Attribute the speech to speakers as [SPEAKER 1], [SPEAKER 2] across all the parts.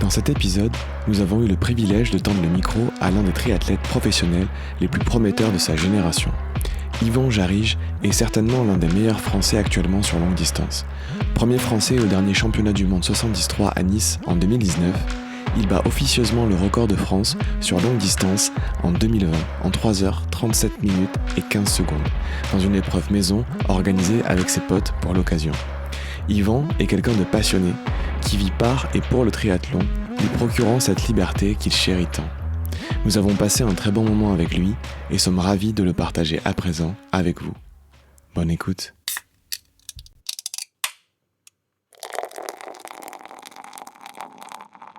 [SPEAKER 1] Dans cet épisode, nous avons eu le privilège de tendre le micro à l'un des triathlètes professionnels les plus prometteurs de sa génération. Yvan Jarige est certainement l'un des meilleurs Français actuellement sur longue distance. Premier Français au dernier championnat du monde 73 à Nice en 2019, il bat officieusement le record de France sur longue distance en 2020 en 3h37 minutes et 15 secondes, dans une épreuve maison organisée avec ses potes pour l'occasion. Yvan est quelqu'un de passionné, qui vit par et pour le triathlon, lui procurant cette liberté qu'il chérit tant. Nous avons passé un très bon moment avec lui et sommes ravis de le partager à présent avec vous. Bonne écoute.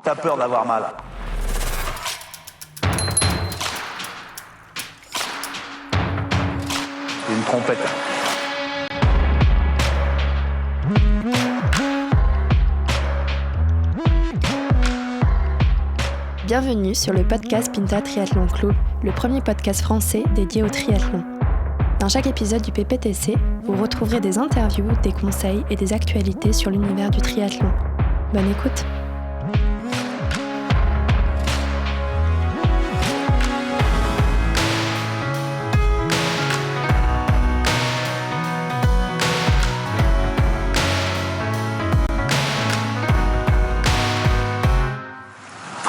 [SPEAKER 2] T'as peur d'avoir mal. C'est une trompette.
[SPEAKER 3] Bienvenue sur le podcast Pinta Triathlon Club, le premier podcast français dédié au triathlon. Dans chaque épisode du PPTC, vous retrouverez des interviews, des conseils et des actualités sur l'univers du triathlon. Bonne écoute!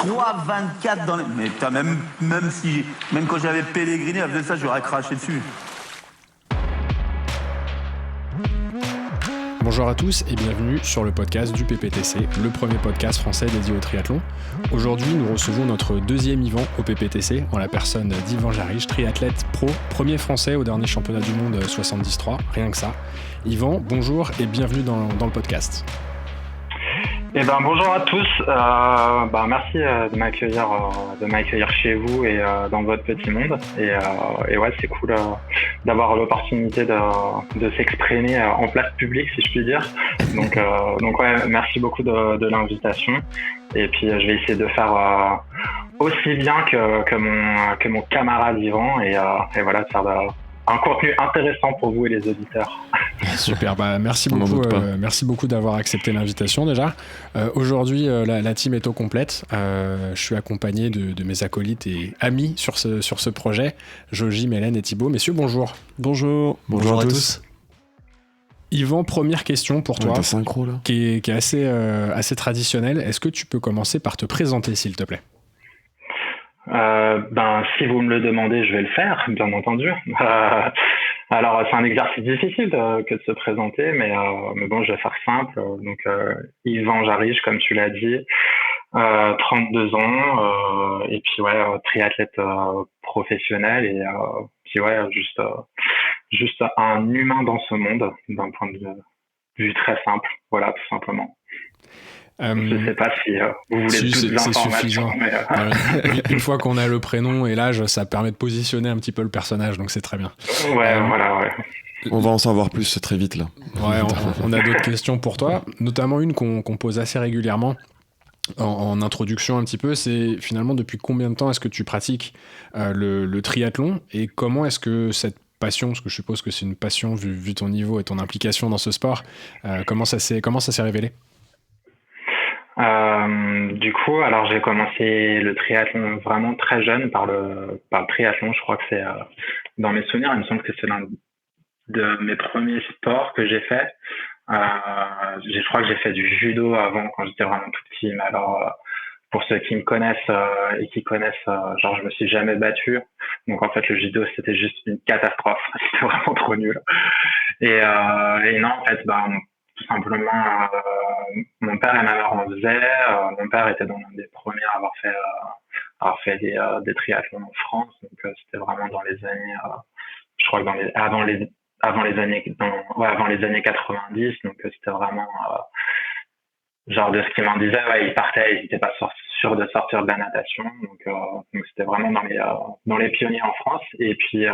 [SPEAKER 2] Trois 24 dans les... Mais putain, même quand j'avais pèleriné, elle faisait ça, je lui aurais craché dessus.
[SPEAKER 4] Bonjour à tous et bienvenue sur le podcast du PPTC, le premier podcast français dédié au triathlon. Aujourd'hui, nous recevons notre deuxième Yvan au PPTC, en la personne d'Yvan Jarige, triathlète pro, premier français au dernier championnat du monde 73, rien que ça. Yvan, bonjour et bienvenue dans le podcast.
[SPEAKER 5] Bonjour à tous. Merci de m'accueillir chez vous et dans votre petit monde. Et ouais, c'est cool d'avoir l'opportunité de s'exprimer en place publique, si je puis dire. Donc ouais, merci beaucoup de l'invitation. Et puis je vais essayer de faire aussi bien que mon camarade Yvan et voilà, de faire un contenu intéressant pour vous et les auditeurs.
[SPEAKER 4] Super, merci beaucoup d'avoir accepté l'invitation déjà. Aujourd'hui, la team est au complète. Je suis accompagné de mes acolytes et amis sur ce projet, Joji, Mélène et Thibaut. Messieurs, bonjour.
[SPEAKER 1] Bonjour à tous.
[SPEAKER 4] Yvan, première question pour toi,
[SPEAKER 1] synchro, là.
[SPEAKER 4] qui est assez traditionnelle. Est-ce que tu peux commencer par te présenter, s'il te plaît ?
[SPEAKER 5] Si vous me le demandez, je vais le faire, bien entendu. Alors, c'est un exercice difficile que de se présenter, mais bon, je vais faire simple. Donc, Yvan Jarige, comme tu l'as dit, 32 ans, et puis ouais, triathlète professionnel, et puis ouais, juste un humain dans ce monde, d'un point de vue très simple, voilà, tout simplement. Je ne sais pas si vous voulez toutes les informations.
[SPEAKER 4] Mais une fois qu'on a le prénom et l'âge, ça permet de positionner un petit peu le personnage, donc c'est très bien.
[SPEAKER 5] Ouais, voilà, ouais.
[SPEAKER 1] On va en savoir plus très vite, là.
[SPEAKER 4] Ouais, on a d'autres questions pour toi, notamment une qu'on pose assez régulièrement en introduction un petit peu, c'est finalement depuis combien de temps est-ce que tu pratiques le triathlon et comment est-ce que cette passion, parce que je suppose que c'est une passion vu ton niveau et ton implication dans ce sport, comment ça s'est révélé ?
[SPEAKER 5] Du coup, alors j'ai commencé le triathlon vraiment très jeune par le triathlon. Je crois que c'est dans mes souvenirs, il me semble que c'est l'un de mes premiers sports que j'ai fait. Je crois que j'ai fait du judo avant quand j'étais vraiment tout petit. Mais alors, pour ceux qui me connaissent et qui connaissent, genre je me suis jamais battu. Donc en fait le judo c'était juste une catastrophe. C'était vraiment trop nul. Et non, en fait, tout simplement, mon père et ma mère en faisaient. Mon père était dans l'un des premiers à avoir fait des triathlons en France. Donc c'était vraiment dans les années, je crois que avant les années 90. Donc c'était vraiment genre de ce qu'ils m'en disaient. Ouais, ils partaient, ils n'étaient pas sûrs de sortir de la natation. Donc c'était vraiment dans les pionniers en France. Et puis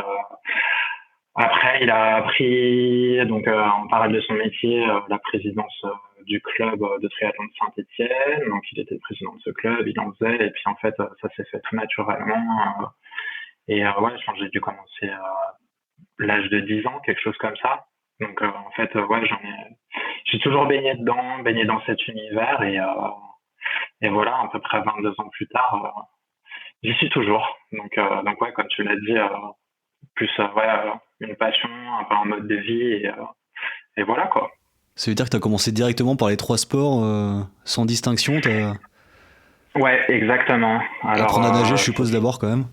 [SPEAKER 5] après, il a pris, en parallèle de son métier, la présidence du club de triathlon de Saint-Étienne. Donc, il était président de ce club, il en faisait. Et puis, en fait, ça s'est fait tout naturellement. Ouais, je pense que j'ai dû commencer à l'âge de 10 ans, quelque chose comme ça. Donc, en fait, ouais, j'ai toujours baigné dans cet univers. et voilà, à peu près 22 ans plus tard, j'y suis toujours. Donc ouais, comme tu l'as dit, plus une passion, un peu un mode de vie, et voilà quoi.
[SPEAKER 6] Ça veut dire que tu as commencé directement par les 3 sports sans distinction.
[SPEAKER 5] Ouais, exactement. Alors,
[SPEAKER 6] apprendre à nager, je suppose, d'abord quand même.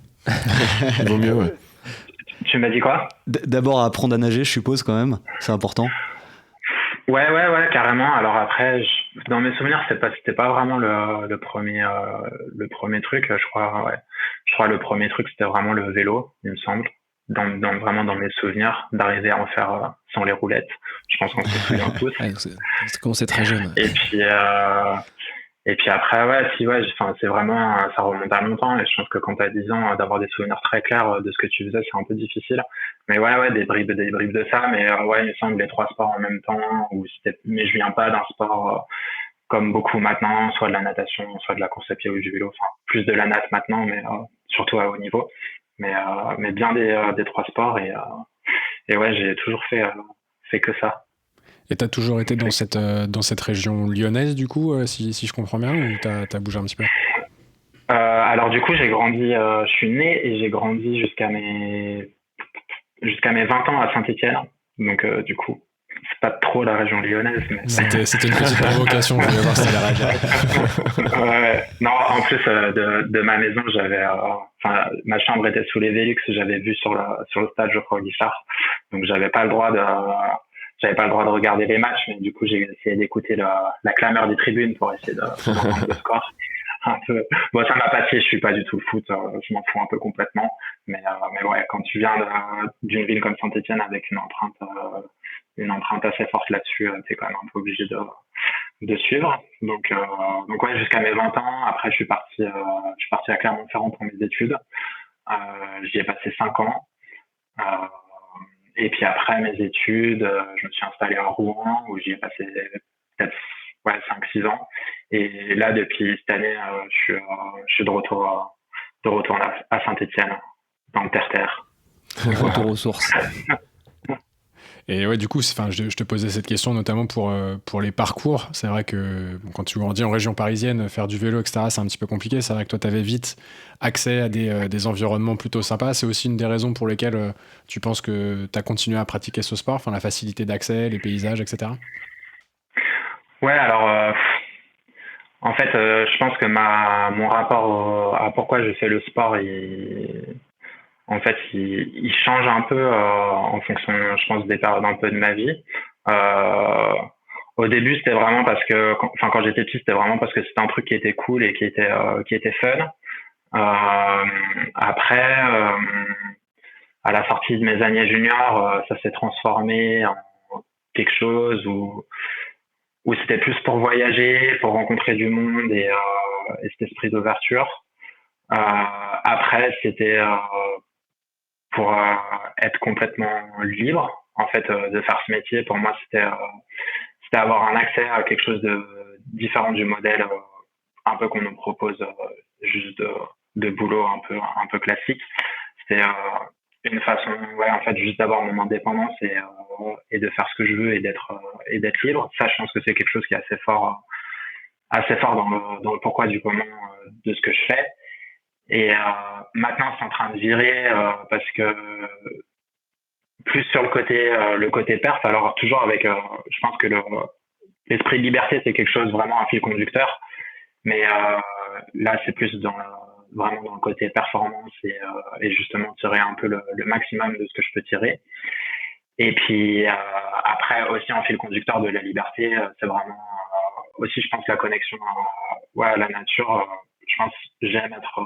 [SPEAKER 1] Il vaut mieux, ouais.
[SPEAKER 5] Tu m'as dit quoi?
[SPEAKER 6] D'abord apprendre à nager, je suppose, quand même. C'est important.
[SPEAKER 5] Ouais, carrément. Alors après, dans mes souvenirs, c'était pas vraiment le premier truc. Je crois, ouais. Je crois le premier truc, c'était vraiment le vélo, il me semble. Vraiment dans mes souvenirs, d'arriver à en faire sans les roulettes. Je pense qu'on se souvient tous.
[SPEAKER 7] Ouais, c'est commencé très jeune.
[SPEAKER 5] Et puis après, c'est vraiment, ça remonte à longtemps. Et je pense que quand t'as 10 ans, d'avoir des souvenirs très clairs de ce que tu faisais, c'est un peu difficile. Mais ouais, des bribes de ça. Mais il me semble les 3 sports en même temps. Mais je viens pas d'un sport comme beaucoup maintenant, soit de la natation, soit de la course à pied ou du vélo. Enfin, plus de la natte maintenant, mais surtout à haut niveau. Mais bien des 3 sports. Et ouais, j'ai toujours fait que ça.
[SPEAKER 4] Et t'as toujours été dans cette région lyonnaise, du coup, si je comprends bien, ou t'as bougé un petit peu?
[SPEAKER 5] Alors du coup, j'ai grandi, je suis né et j'ai grandi jusqu'à mes 20 ans à Saint-Étienne. Donc du coup, c'est pas trop la région lyonnaise. Mais...
[SPEAKER 4] C'était une petite provocation, je voulais voir si t'allais réagir.
[SPEAKER 5] Non, en plus de ma maison, ma chambre était sous les Vélux, j'avais vu sur le stade Geoffroy Guichard. Donc j'avais pas le droit de regarder les matchs, mais du coup j'ai essayé d'écouter la clameur des tribunes pour essayer d'entendre le score. Un peu. Bon, ça m'a passé, je suis pas du tout le foot, je m'en fous un peu complètement. Mais ouais, quand tu viens d'une ville comme Saint-Étienne avec une empreinte assez forte là-dessus, t'es quand même un peu obligé de suivre. Donc ouais, jusqu'à mes 20 ans. Après, je suis parti à Clermont-Ferrand pour mes études. J'y ai passé 5 ans. Et puis après mes études, je me suis installé à Rouen où j'y ai passé peut-être 5-6 ans. Et là, depuis cette année, je suis de retour à Saint-Étienne, dans le terre-terre.
[SPEAKER 7] Retour aux sources.
[SPEAKER 4] Et ouais, du coup, je te posais cette question notamment pour les parcours. C'est vrai que quand tu grandis en région parisienne, faire du vélo, etc., c'est un petit peu compliqué. C'est vrai que toi, tu avais vite accès à des environnements plutôt sympas. C'est aussi une des raisons pour lesquelles tu penses que tu as continué à pratiquer ce sport, la facilité d'accès, les paysages, etc.
[SPEAKER 5] Ouais, alors en fait, je pense que mon rapport à pourquoi je fais le sport, en fait, il change un peu en fonction, je pense, des périodes un peu de ma vie. Au début, c'était vraiment parce que, quand j'étais petit, c'était vraiment parce que c'était un truc qui était cool et qui était fun. Après, à la sortie de mes années juniors, ça s'est transformé en quelque chose où c'était plus pour voyager, pour rencontrer du monde et cet esprit d'ouverture. Après, c'était pour être complètement libre, en fait, de faire ce métier. Pour moi, c'était avoir un accès à quelque chose de différent du modèle un peu qu'on nous propose juste de boulot un peu classique. C'était une façon, en fait, juste d'avoir mon indépendance et de faire ce que je veux et d'être libre. Ça, je pense que c'est quelque chose qui est assez fort dans le pourquoi du comment de ce que je fais. Et maintenant, c'est en train de virer parce que plus sur le côté perf. Alors toujours avec, je pense que l'esprit de liberté, c'est quelque chose vraiment un fil conducteur. Mais là, c'est plus vraiment dans le côté performance et justement tirer un peu le maximum de ce que je peux tirer. Et puis après aussi en fil conducteur de la liberté, c'est vraiment aussi, je pense, la connexion à la nature. Je pense que j'aime être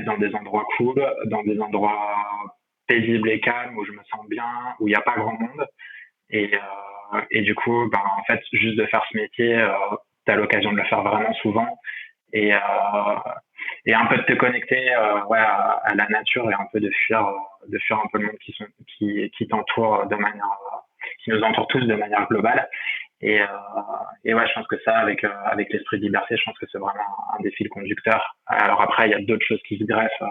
[SPEAKER 5] dans des endroits cool, dans des endroits paisibles et calmes où je me sens bien, où il n'y a pas grand monde. Et du coup, en fait, juste de faire ce métier, tu as l'occasion de le faire vraiment souvent et un peu de te connecter à la nature et un peu de fuir un peu le monde qui t'entoure qui nous entoure tous de manière globale. Et ouais, je pense que ça, avec l'esprit de liberté, je pense que c'est vraiment un des fils conducteurs. Alors après, il y a d'autres choses qui se greffent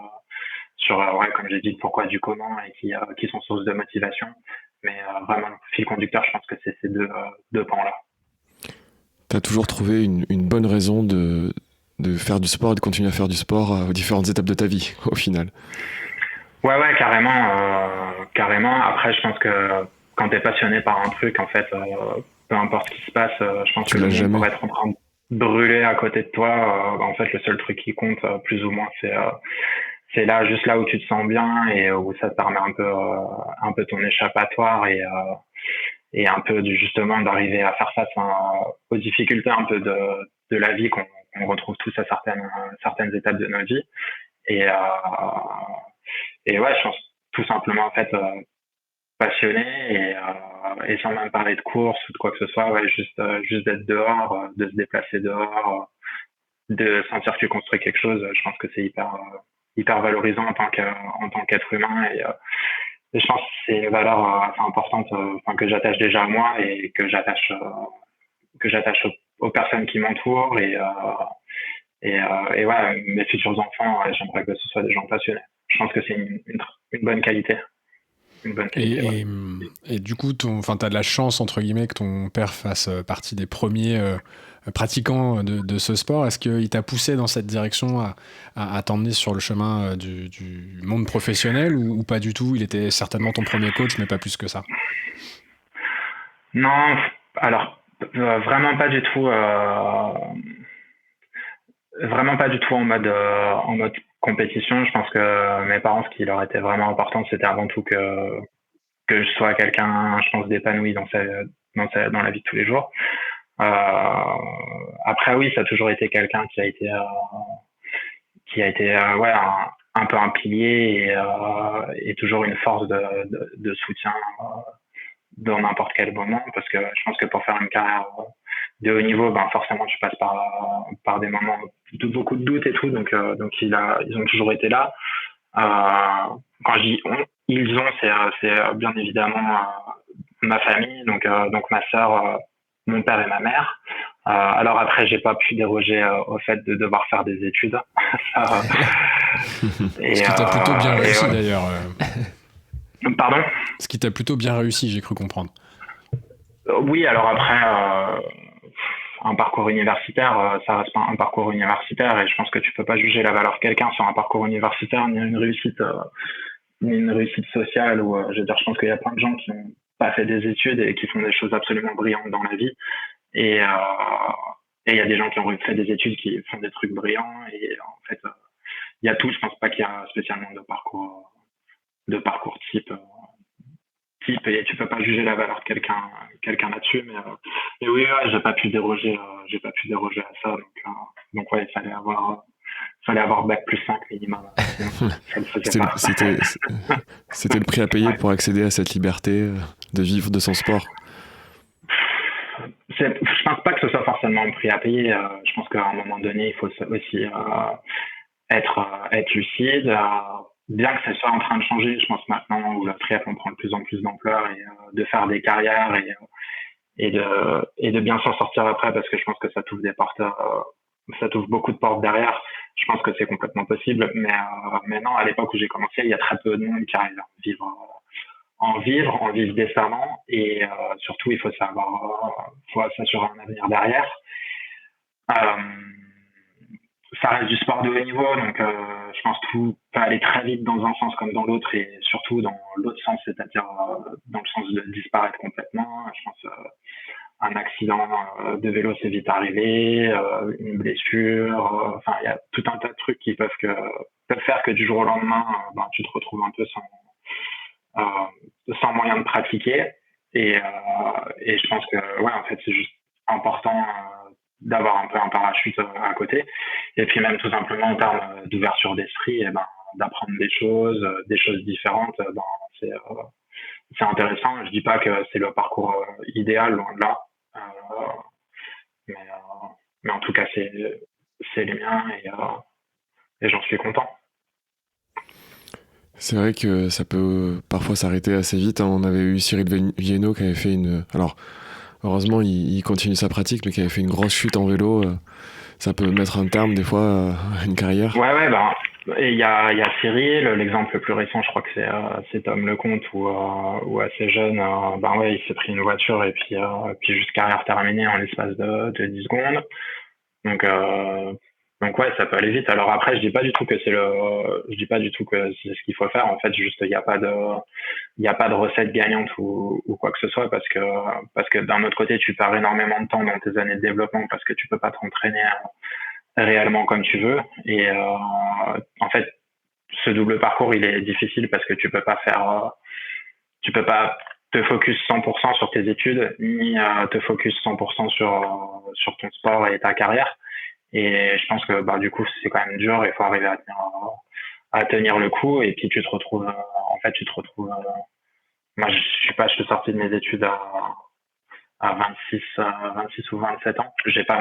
[SPEAKER 5] sur, comme j'ai dit, le pourquoi du comment et qui sont source de motivation. Mais vraiment, le fil conducteur, je pense que c'est ces deux pans-là.
[SPEAKER 1] Tu as toujours trouvé une bonne raison de faire du sport et de continuer à faire du sport aux différentes étapes de ta vie, au final.
[SPEAKER 5] Ouais, carrément. Après, je pense que quand t'es passionné par un truc, en fait, peu importe ce qui se passe, je pense que le monde pourrait être en train de brûler à côté de toi. En fait, le seul truc qui compte, plus ou moins, c'est là, juste là où tu te sens bien et où ça te permet un peu ton échappatoire et un peu justement d'arriver à faire face aux difficultés un peu de la vie qu'on retrouve tous à certaines étapes de notre vie. Et ouais, je pense tout simplement en fait passionné et sans même parler de course ou de quoi que ce soit, ouais, juste d'être dehors, de se déplacer dehors, de sentir que tu construis quelque chose. Je pense que c'est hyper valorisant en tant qu'être humain et je pense que c'est une valeur assez importante que j'attache déjà à moi et que j'attache aux personnes qui m'entourent et ouais, mes futurs enfants, j'aimerais que ce soit des gens passionnés. Je pense que c'est une bonne qualité.
[SPEAKER 4] Et du coup, t'as de la chance, entre guillemets, que ton père fasse partie des premiers pratiquants de ce sport. Est-ce qu'il t'a poussé dans cette direction à t'emmener sur le chemin du monde professionnel ou pas du tout? Il était certainement ton premier coach, mais pas plus que ça.
[SPEAKER 5] Non, alors vraiment pas du tout. Vraiment pas du tout en mode compétition. Je pense que mes parents, ce qui leur était vraiment important, c'était avant tout que je sois quelqu'un, je pense, d'épanoui dans la vie de tous les jours. Après, oui, ça a toujours été quelqu'un qui a été ouais, un peu un pilier et toujours une force de soutien dans n'importe quel moment, parce que je pense que pour faire une carrière de haut niveau, forcément tu passes par des moments de beaucoup de doutes et tout, donc ils ont toujours été là. Quand je dis ils ont, c'est bien évidemment ma famille, donc ma sœur, mon père et ma mère. Alors après, j'ai pas pu déroger au fait de devoir faire des études.
[SPEAKER 4] Ce qui t'a plutôt bien réussi d'ailleurs.
[SPEAKER 5] Pardon ?
[SPEAKER 4] Ce qui t'a plutôt bien réussi, j'ai cru comprendre.
[SPEAKER 5] Oui, alors après, un parcours universitaire, ça reste pas un parcours universitaire et je pense que tu peux pas juger la valeur de quelqu'un sur un parcours universitaire ni une réussite sociale. Ou je veux dire, je pense qu'il y a plein de gens qui n'ont pas fait des études et qui font des choses absolument brillantes dans la vie. Et il y a des gens qui ont fait des études qui font des trucs brillants. Et en fait, il y a tout. Je pense pas qu'il y a spécialement de parcours type et tu peux pas juger la valeur de quelqu'un là-dessus, mais oui, ouais, j'ai pas pu déroger à ça, donc ouais, il fallait avoir bac plus 5 minimum.
[SPEAKER 1] C'était le prix à payer pour accéder à cette liberté de vivre de son sport.
[SPEAKER 5] Je pense pas que ce soit forcément un prix à payer. Je pense qu'à un moment donné, il faut aussi être lucide. Bien que ça soit en train de changer, je pense maintenant où le triathlon prend de plus en plus d'ampleur et de faire des carrières et de bien s'en sortir après, parce que je pense que ça t'ouvre des portes, ça t'ouvre beaucoup de portes derrière. Je pense que c'est complètement possible, mais non, à l'époque où j'ai commencé, il y a très peu de monde qui arrive à en vivre décemment et surtout il faut s'assurer un avenir derrière. Ça reste du sport de haut niveau, donc je pense que tout peut aller très vite dans un sens comme dans l'autre et surtout dans l'autre sens, c'est-à-dire dans le sens de disparaître complètement. Je pense un accident de vélo, c'est vite arrivé, une blessure, enfin il y a tout un tas de trucs qui peuvent faire que du jour au lendemain, tu te retrouves un peu sans moyen de pratiquer et je pense que ouais, en fait c'est juste important d'avoir un peu un parachute à côté et puis même tout simplement en termes d'ouverture d'esprit, d'apprendre des choses différentes, c'est intéressant. Je dis pas que c'est le parcours idéal, loin de là, mais en tout cas c'est les miens et j'en suis content.
[SPEAKER 1] C'est vrai que ça peut parfois s'arrêter assez vite. On avait eu Cyril Viennot qui avait fait alors heureusement il continue sa pratique, mais qui avait fait une grosse chute en vélo. Ça peut mettre un terme des fois à une carrière.
[SPEAKER 5] Ouais, Et il y a Cyril, l'exemple le plus récent, je crois que c'est Tom Lecomte, où assez jeune, ben ouais, il s'est pris une voiture et puis juste carrière terminée en l'espace de 10 secondes. Donc ouais, ça peut aller vite. Alors après, je dis pas du tout que c'est ce qu'il faut faire. En fait, juste il y a pas de recette gagnante ou quoi que ce soit parce que d'un autre côté, tu perds énormément de temps dans tes années de développement parce que tu peux pas t'entraîner réellement comme tu veux. Et en fait, ce double parcours, il est difficile parce que tu peux pas te focus 100% sur tes études ni te focus 100% sur ton sport et ta carrière. Et je pense que du coup c'est quand même dur, il faut arriver à tenir le coup et puis tu te retrouves moi je suis sorti de mes études à 26 ou 27 ans. J'ai pas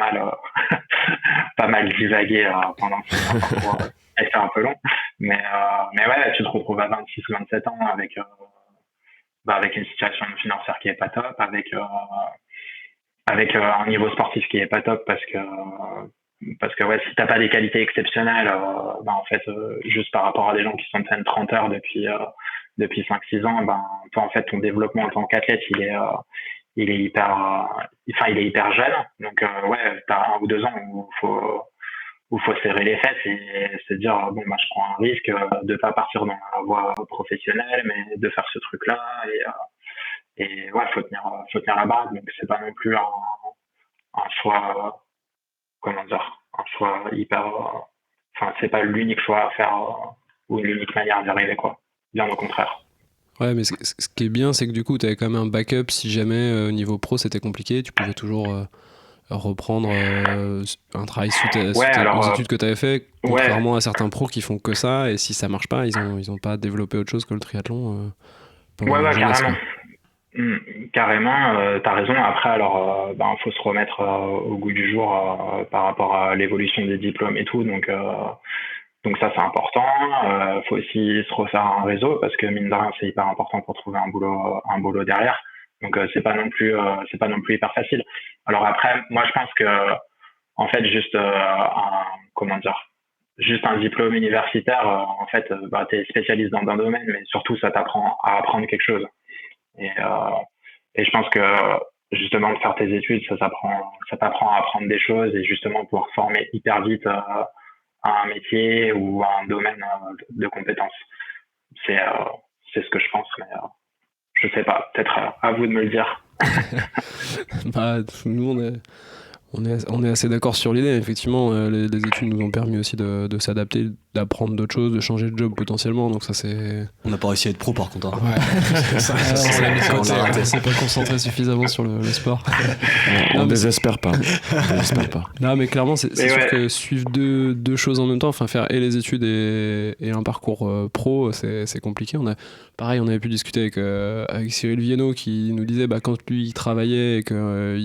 [SPEAKER 5] mal divagué pendant ce parcours et c'est un peu long, mais ouais, tu te retrouves à 26 ou 27 ans avec une situation financière qui est pas top, avec un niveau sportif qui est pas top parce que ouais, si t'as pas des qualités exceptionnelles, en fait, juste par rapport à des gens qui s'entraînent 30 heures depuis 5-6 ans, toi, en fait, ton développement en tant qu'athlète, il est hyper jeune. Donc, ouais, t'as 1 ou 2 ans où faut serrer les fesses et se dire, je prends un risque de pas partir dans la voie professionnelle, mais de faire ce truc-là et ouais, faut tenir la barre. Donc, c'est pas non plus un choix, un choix hyper, c'est pas l'unique choix à faire ou l'unique manière d'y arriver, quoi. Bien au contraire.
[SPEAKER 7] Ouais, mais ce qui est bien, c'est que du coup, tu avais quand même un backup si jamais au niveau pro c'était compliqué, tu pouvais toujours reprendre un travail suite aux études que tu avais fait, contrairement à certains pros qui font que ça, et si ça marche pas, ils ont pas développé autre chose que le triathlon.
[SPEAKER 5] Ouais, carrément. Carrément, t'as raison. Après, alors, faut se remettre au goût du jour par rapport à l'évolution des diplômes et tout. Donc ça, c'est important. Faut aussi se refaire un réseau parce que mine de rien, c'est hyper important pour trouver un boulot derrière. Donc c'est pas non plus hyper facile. Alors après, moi, je pense que en fait, juste un diplôme universitaire, en fait, t'es spécialiste dans un domaine, mais surtout, ça t'apprend à apprendre quelque chose. Et je pense que justement de faire tes études, ça t'apprend à apprendre des choses et justement pouvoir former hyper vite à un métier ou à un domaine de compétences. C'est ce que je pense, mais je sais pas, peut-être à vous de me le dire.
[SPEAKER 7] Nous on est assez d'accord sur l'idée. Effectivement, les études nous ont permis aussi de s'adapter, d'apprendre d'autres choses, de changer de job potentiellement. Donc ça, c'est...
[SPEAKER 6] On n'a pas réussi à être pro par contre. Hein.
[SPEAKER 7] Ouais, ça l'a mis de côté. On s'est pas concentré suffisamment sur le sport.
[SPEAKER 1] On désespère pas.
[SPEAKER 7] Non, mais clairement, c'est sûr que suivre deux choses en même temps, enfin faire et les études et un parcours pro, c'est compliqué. On avait pu discuter avec Cyril Viennot qui nous disait quand lui il travaillait et que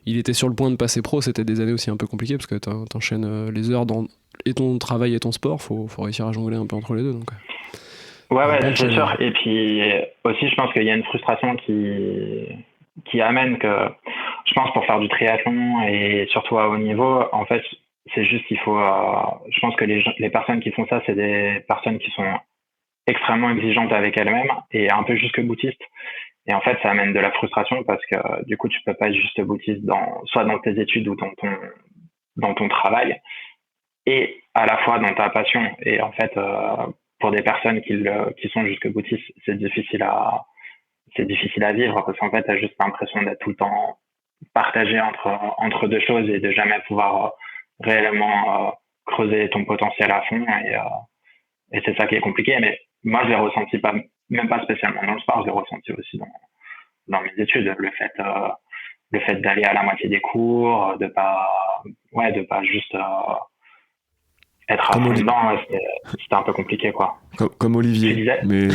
[SPEAKER 7] il était sur le point de passer pro, c'était des années aussi un peu compliquées parce que t'enchaînes les heures dans et ton travail et ton sport, faut réussir à jongler un peu entre les deux. Donc.
[SPEAKER 5] Ouais, c'est sûr. Et puis aussi, je pense qu'il y a une frustration qui amène que, je pense, pour faire du triathlon et surtout à haut niveau, en fait, c'est juste qu'il faut. Je pense que les personnes qui font ça, c'est des personnes qui sont extrêmement exigeantes avec elles-mêmes et un peu jusque-boutistes. Et en fait, ça amène de la frustration parce que du coup, tu peux pas être juste boutiste soit dans tes études ou dans ton travail et à la fois dans ta passion. Et en fait, pour des personnes qui sont jusque boutistes, c'est difficile à vivre parce qu'en fait, t'as juste l'impression d'être tout le temps partagé entre deux choses et de jamais pouvoir réellement creuser ton potentiel à fond. Et c'est ça qui est compliqué. Mais moi, je l'ai ressenti même pas spécialement dans le sport, je l'ai ressenti aussi dans mes études. Le fait d'aller à la moitié des cours, de pas juste être à fond dedans, c'était un peu compliqué, quoi.
[SPEAKER 1] Comme Olivier. Mais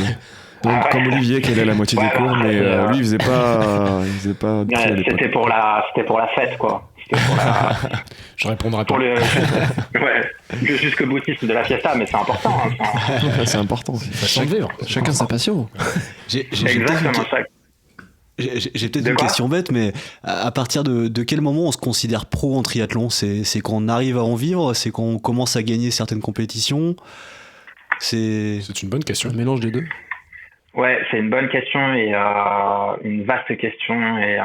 [SPEAKER 1] comme Olivier qui allait à la moitié des cours, mais lui il faisait pas.
[SPEAKER 5] C'était pour la fête, quoi.
[SPEAKER 4] Je répondrai pas.
[SPEAKER 5] Le jusque boutisme de la fiesta, mais c'est important.
[SPEAKER 1] C'est important.
[SPEAKER 7] Chacun sa passion.
[SPEAKER 5] Exactement ça.
[SPEAKER 6] J'ai peut-être une question bête, mais à partir de quel moment on se considère pro en triathlon ? C'est quand on arrive à en vivre ? C'est quand on commence à gagner certaines compétitions ?
[SPEAKER 4] C'est une bonne question.
[SPEAKER 7] Un mélange des deux.
[SPEAKER 5] Ouais, c'est une bonne question et une vaste question et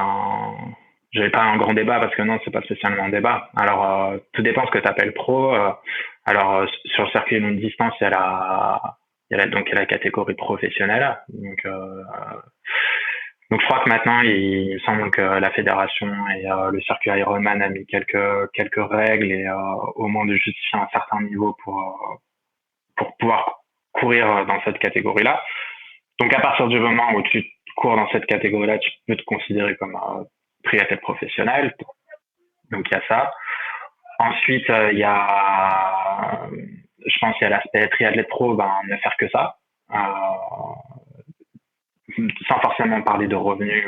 [SPEAKER 5] j'avais pas un grand débat parce que non, c'est pas spécialement un débat. Alors, tout dépend ce que tu appelles pro. Alors, sur le circuit longue distance, il y a la catégorie professionnelle. Donc, je crois que maintenant, il me semble que la fédération et le circuit Ironman a mis quelques règles et au moins de justifier un certain niveau pour pouvoir courir dans cette catégorie-là. Donc, à partir du moment où tu cours dans cette catégorie-là, tu peux te considérer comme triathlète professionnel. Donc, il y a ça. Ensuite, il y a l'aspect triathlète pro, ne faire que ça. Sans forcément parler de revenus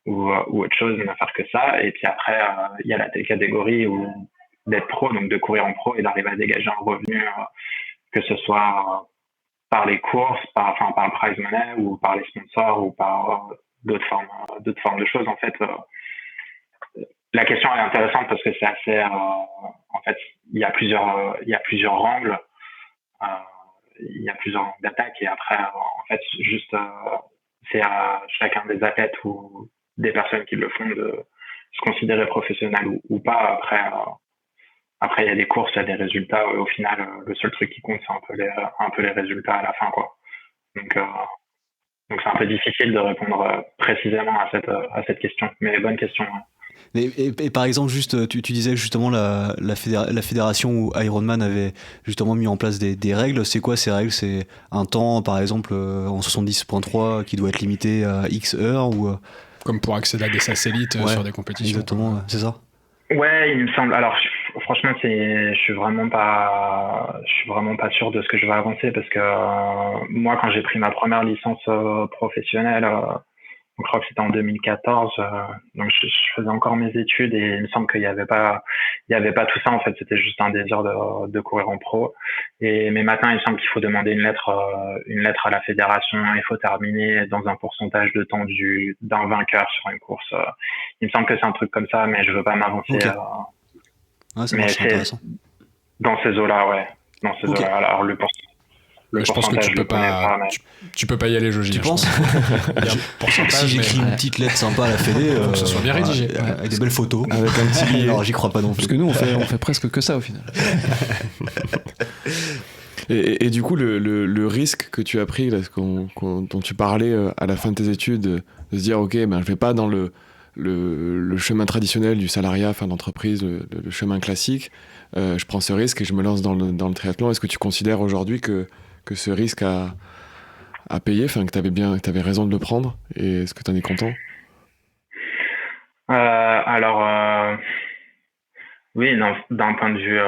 [SPEAKER 5] ou autre chose, ne faire que ça. Et puis après, il y a la catégorie où d'être pro, donc de courir en pro et d'arriver à dégager un revenu, que ce soit par les courses, par le prize money ou par les sponsors ou par d'autres formes de choses. En fait, la question est intéressante parce que c'est assez, en fait, il y a plusieurs angles, il y a plusieurs angles d'attaque et après, en fait, juste, c'est à chacun des athlètes ou des personnes qui le font de se considérer professionnel ou pas. Après, il y a des courses, il y a des résultats. Au final, le seul truc qui compte, c'est un peu les résultats à la fin, quoi. Donc c'est un peu difficile de répondre précisément à cette question. Mais bonne question. Hein.
[SPEAKER 6] Et par exemple, juste, tu disais justement la fédération où Ironman avait justement mis en place des règles. C'est quoi ces règles? C'est un temps, par exemple, en 70.3 qui doit être limité à X heures ou
[SPEAKER 4] comme pour accéder à des satellites sur des compétitions.
[SPEAKER 6] Exactement, c'est ça.
[SPEAKER 5] Ouais, il me semble. Alors, franchement, je suis vraiment pas sûr de ce que je vais avancer parce que moi, quand j'ai pris ma première licence professionnelle, je crois que c'était en 2014, donc je faisais encore mes études et il me semble qu'il y avait pas tout ça en fait. C'était juste un désir de courir en pro. Mais maintenant, il me semble qu'il faut demander une lettre à la fédération. Il faut terminer dans un pourcentage de temps d'un vainqueur sur une course. Il me semble que c'est un truc comme ça, mais je veux pas m'avancer.
[SPEAKER 6] Okay. Ça marche, c'est intéressant.
[SPEAKER 5] Dans ces eaux-là, ouais. Dans ces eaux-là. Alors
[SPEAKER 4] je pense que tu peux pas y aller, Joji.
[SPEAKER 6] Tu penses? Si j'écris une petite lettre sympa à la Fédé,
[SPEAKER 4] faut que ça soit bien rédigé,
[SPEAKER 6] avec des belles photos,
[SPEAKER 1] avec un petit billet.
[SPEAKER 6] Alors j'y crois pas non plus.
[SPEAKER 7] Parce que nous on fait presque que ça au final.
[SPEAKER 1] Et du coup, le risque que tu as pris, là, dont tu parlais à la fin de tes études, de se dire ok, je vais pas dans le chemin traditionnel du salariat, d'entreprise, le chemin classique, je prends ce risque et je me lance dans le triathlon. Est-ce que tu considères aujourd'hui que ce risque a payé, que t'avais raison de le prendre, et est-ce que t'en es content?
[SPEAKER 5] Oui, non, d'un point de vue,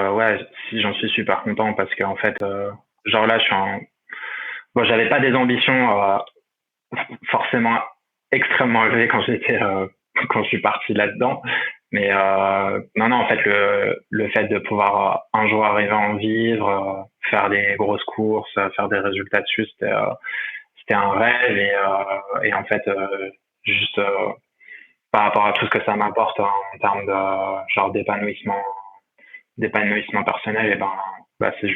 [SPEAKER 5] si j'en suis super content parce qu'en fait, genre là, j'avais pas des ambitions forcément extrêmement élevées quand je suis parti là-dedans. Mais non, en fait, le fait de pouvoir un jour arriver à en vivre, faire des grosses courses, faire des résultats dessus, c'était un rêve et en fait, juste par rapport à tout ce que ça m'apporte en termes de genre d'épanouissement personnel, et c'est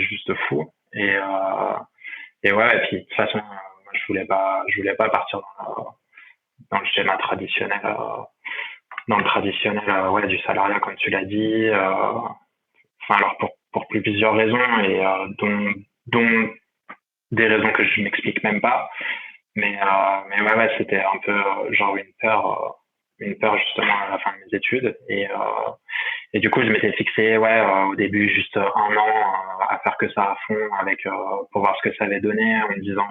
[SPEAKER 5] juste fou. Et ouais, et puis de toute façon, moi, je voulais pas partir dans le schéma traditionnel. Dans le traditionnel du salariat, comme tu l'as dit, alors pour plusieurs raisons et dont des raisons que je m'explique même pas, mais ouais, c'était un peu genre une peur justement à la fin de mes études et du coup je m'étais fixé au début juste un an à faire que ça à fond avec pour voir ce que ça allait donner en me disant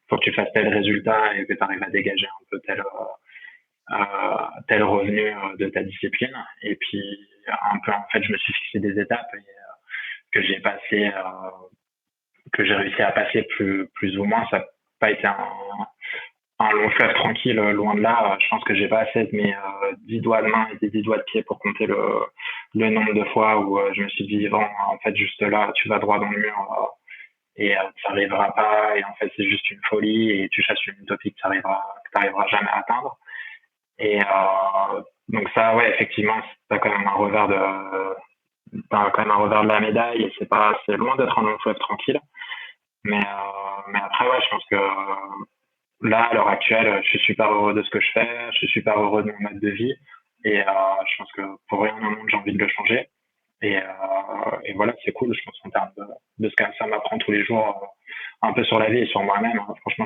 [SPEAKER 5] faut que tu fasses tel résultat et que tu arrives à dégager un peu tel revenu de ta discipline. Et puis un peu en fait je me suis fixé des étapes que j'ai réussi à passer plus ou moins. Ça n'a pas été un long fleuve tranquille, loin de là. Je pense que j'ai pas assez de mes 10 doigts de main et des 10 doigts de pied pour compter le nombre de fois où je me suis dit en fait juste là tu vas droit dans le mur et tu n'arriveras pas, et en fait c'est juste une folie et tu chasses une utopie que tu n'arriveras jamais à atteindre. Et donc ça, ouais, effectivement, c'est quand même un revers t'as quand même un revers de la médaille et c'est loin d'être un long fleuve tranquille. Mais après, ouais, je pense que là, à l'heure actuelle, je suis super heureux de ce que je fais, je suis super heureux de mon mode de vie et je pense que pour rien au monde, j'ai envie de le changer. Et voilà, c'est cool, je pense, en termes de ce que ça m'apprend tous les jours, un peu sur la vie et sur moi-même. Hein. Franchement,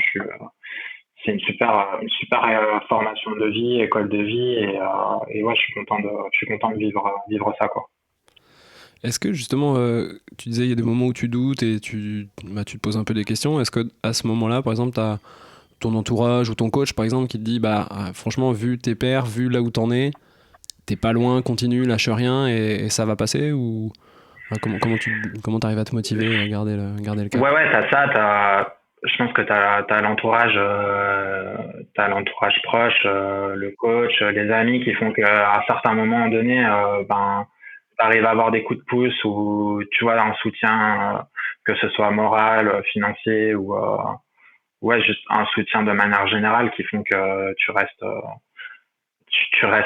[SPEAKER 5] c'est une super formation de vie, école de vie, et ouais, je suis content de vivre ça, quoi.
[SPEAKER 7] Est-ce que justement, tu disais il y a des moments où tu doutes et tu te poses un peu des questions. Est-ce que à ce moment-là, par exemple, tu as ton entourage ou ton coach, par exemple, qui te dit, franchement, vu tes pairs, vu là où t'en es, t'es pas loin, continue, lâche rien et ça va passer ou comment t'arrives à te motiver et à garder le cap?
[SPEAKER 5] Ouais, t'as ça, je pense que t'as l'entourage, proche, le coach, les amis qui font qu'à un certain moment donné, t'arrives à avoir des coups de pouce ou tu vois un soutien, que ce soit moral, financier ou ouais, juste un soutien de manière générale qui font que tu restes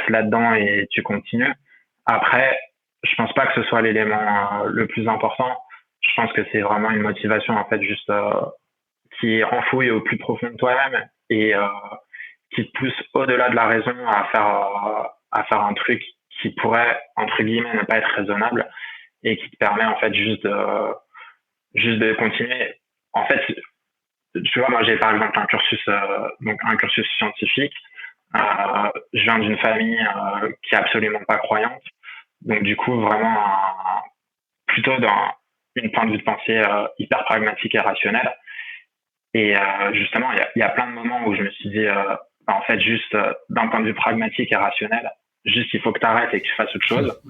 [SPEAKER 5] là-dedans et tu continues. Après, je pense pas que ce soit l'élément le plus important. Je pense que c'est vraiment une motivation en fait juste qui renfouille au plus profond de toi-même et qui te pousse au-delà de la raison à faire un truc qui pourrait entre guillemets ne pas être raisonnable et qui te permet en fait juste de continuer. En fait, tu vois, moi j'ai par exemple un cursus scientifique. Je viens d'une famille qui est absolument pas croyante, donc du coup vraiment plutôt dans une point de vue de pensée hyper pragmatique et rationnelle. Et justement, il y a plein de moments où je me suis dit, en fait, juste d'un point de vue pragmatique et rationnel, juste il faut que tu arrêtes et que tu fasses autre chose.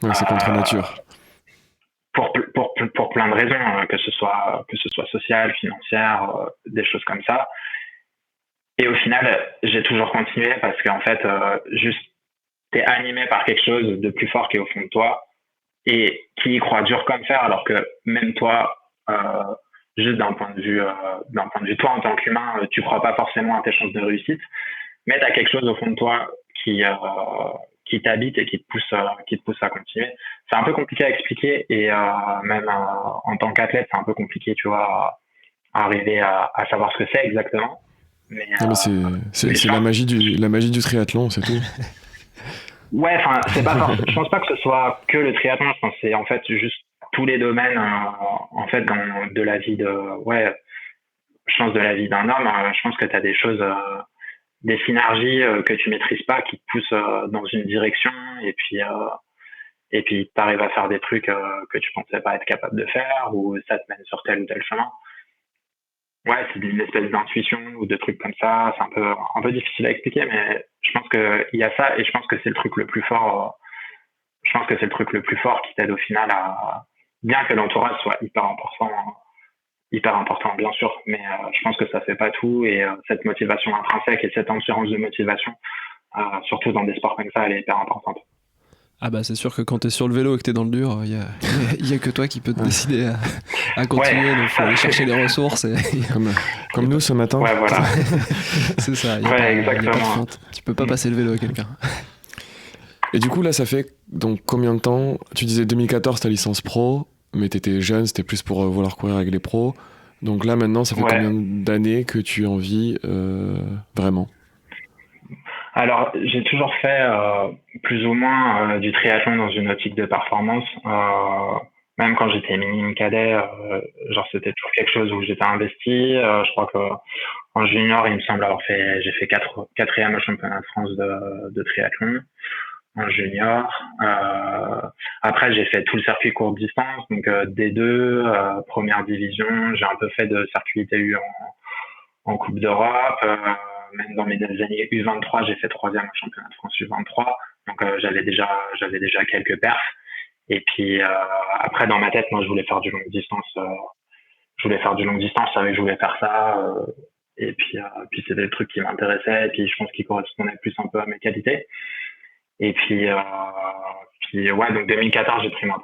[SPEAKER 1] Ouais, c'est contre nature.
[SPEAKER 5] Pour plein de raisons, que ce soit social, financière, des choses comme ça. Et au final, j'ai toujours continué parce qu'en fait, juste t'es animé par quelque chose de plus fort qui est au fond de toi et qui y croit dur comme fer, alors que même toi, juste d'un point de vue toi en tant qu'humain, tu crois pas forcément à tes chances de réussite, mais t'as quelque chose au fond de toi qui t'habite et qui te pousse à continuer. C'est un peu compliqué à expliquer et même en tant qu'athlète, c'est un peu compliqué, tu vois, à arriver à savoir ce que c'est exactement. Mais
[SPEAKER 1] c'est la magie du triathlon, c'est tout.
[SPEAKER 5] Ouais, enfin, c'est pas forcément. Je pense pas que ce soit que le triathlon. Je pense que c'est en fait juste tous les domaines, en fait, de la vie je pense de la vie d'un homme. Je pense que tu as des choses, des synergies que tu maîtrises pas, qui te poussent dans une direction, et puis t'arrives à faire des trucs que tu pensais pas être capable de faire, ou ça te mène sur tel ou tel chemin. Ouais, c'est une espèce d'intuition ou de trucs comme ça. C'est un peu difficile à expliquer, mais je pense qu'il y a ça et je pense que c'est le truc le plus fort. Je pense que c'est le truc le plus fort qui t'aide au final bien que l'entourage soit hyper important bien sûr, mais je pense que ça fait pas tout et cette motivation intrinsèque et cette assurance de motivation, surtout dans des sports comme ça, elle est hyper importante.
[SPEAKER 7] Ah bah c'est sûr que quand t'es sur le vélo et que t'es dans le dur, il y a que toi qui peux te décider à continuer, donc faut aller chercher les ressources.
[SPEAKER 1] Comme nous ce matin.
[SPEAKER 5] Ouais, voilà.
[SPEAKER 7] C'est ça, il y a pas de feinte. Tu peux pas passer le vélo à quelqu'un.
[SPEAKER 1] Et du coup là ça fait donc combien de temps? Tu disais 2014 ta licence pro, mais t'étais jeune, c'était plus pour vouloir courir avec les pros. Donc là maintenant ça fait combien d'années que tu en vis vraiment?
[SPEAKER 5] Alors, j'ai toujours fait plus ou moins du triathlon dans une optique de performance. Même quand j'étais minime cadet, genre c'était toujours quelque chose où j'étais investi. Je crois que en junior, il me semble j'ai fait quatrième au championnat de France de triathlon en junior. Après, j'ai fait tout le circuit courte distance, donc D2, première division. J'ai un peu fait de circuit TU en Coupe d'Europe. Même dans mes années U23, j'ai fait troisième au championnat de France U23. Donc j'avais déjà quelques perfs. Et puis après, dans ma tête, moi, je voulais faire du longue distance. Je savais que je voulais faire ça. Et puis c'était le truc qui m'intéressait. Et puis je pense qu'il correspondait plus un peu à mes qualités. Et puis ouais, donc 2014, j'ai fait mon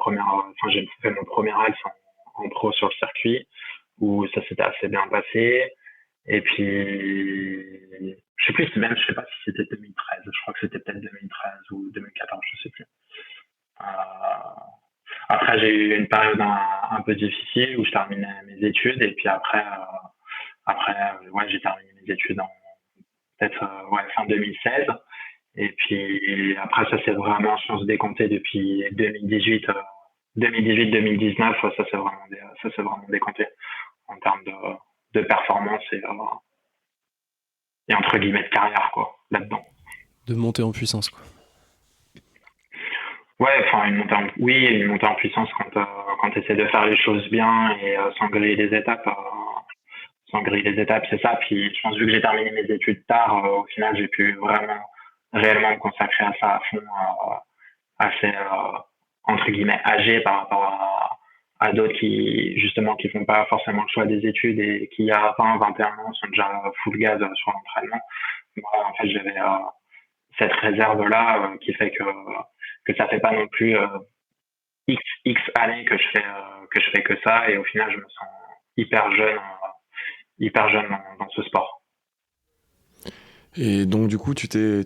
[SPEAKER 5] premier Alps en pro sur le circuit, où ça s'était assez bien passé. Et puis, je sais pas si c'était 2013. Je crois que c'était peut-être 2013 ou 2014, je sais plus. après j'ai eu une période un peu difficile où je terminais mes études, et puis après j'ai terminé mes études en peut-être fin 2016. Et puis après, ça s'est vraiment, je pense, décompté depuis 2018, 2019. Ça s'est vraiment décompté en termes de performance et entre guillemets de carrière, quoi, là-dedans.
[SPEAKER 7] De monter en puissance, quoi.
[SPEAKER 5] Ouais, enfin une montée en puissance quand tu essaies de faire les choses bien et sans griller les étapes. C'est ça. Puis je pense, vu que j'ai terminé mes études tard, au final, j'ai pu vraiment réellement me consacrer à ça à fond, assez entre guillemets âgé par rapport à d'autres qui justement qui font pas forcément le choix des études et qui à 20-21 ans sont déjà full gaz sur l'entraînement. Moi, en fait, j'avais cette réserve là qui fait que ça fait pas non plus x années que je fais que ça, et au final je me sens hyper jeune dans ce sport.
[SPEAKER 1] Et donc du coup tu t'es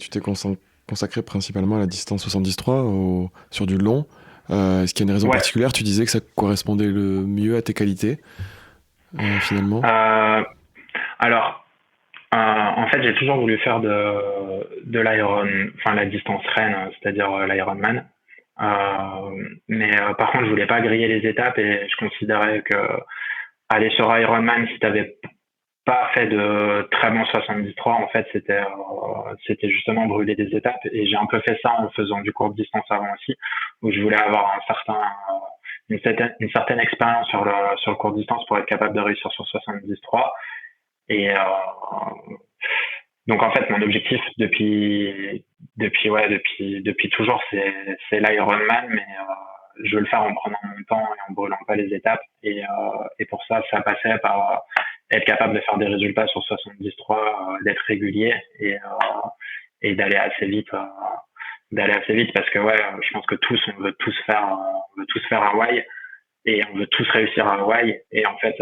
[SPEAKER 1] consacré principalement à la distance 73 sur du long. Est-ce qu'il y a une raison particulière? Tu disais que ça correspondait le mieux à tes qualités finalement.
[SPEAKER 5] Alors en fait j'ai toujours voulu faire de l'Iron, enfin la distance reine, c'est-à-dire l'Ironman. Mais par contre je voulais pas griller les étapes, et je considérais que aller sur Ironman, si t'avais pas fait de très bon 73, en fait c'était justement brûler des étapes, et j'ai un peu fait ça en faisant du court distance avant aussi, où je voulais avoir une certaine expérience sur le court distance pour être capable de réussir sur 73. Et donc en fait mon objectif depuis toujours c'est l'Ironman, mais je veux le faire en prenant mon temps et en brûlant pas les étapes, et pour ça passait par être capable de faire des résultats sur 73, d'être régulier et d'aller assez vite parce que je pense que on veut tous faire Hawaï, et on veut tous réussir à Hawaï, et en fait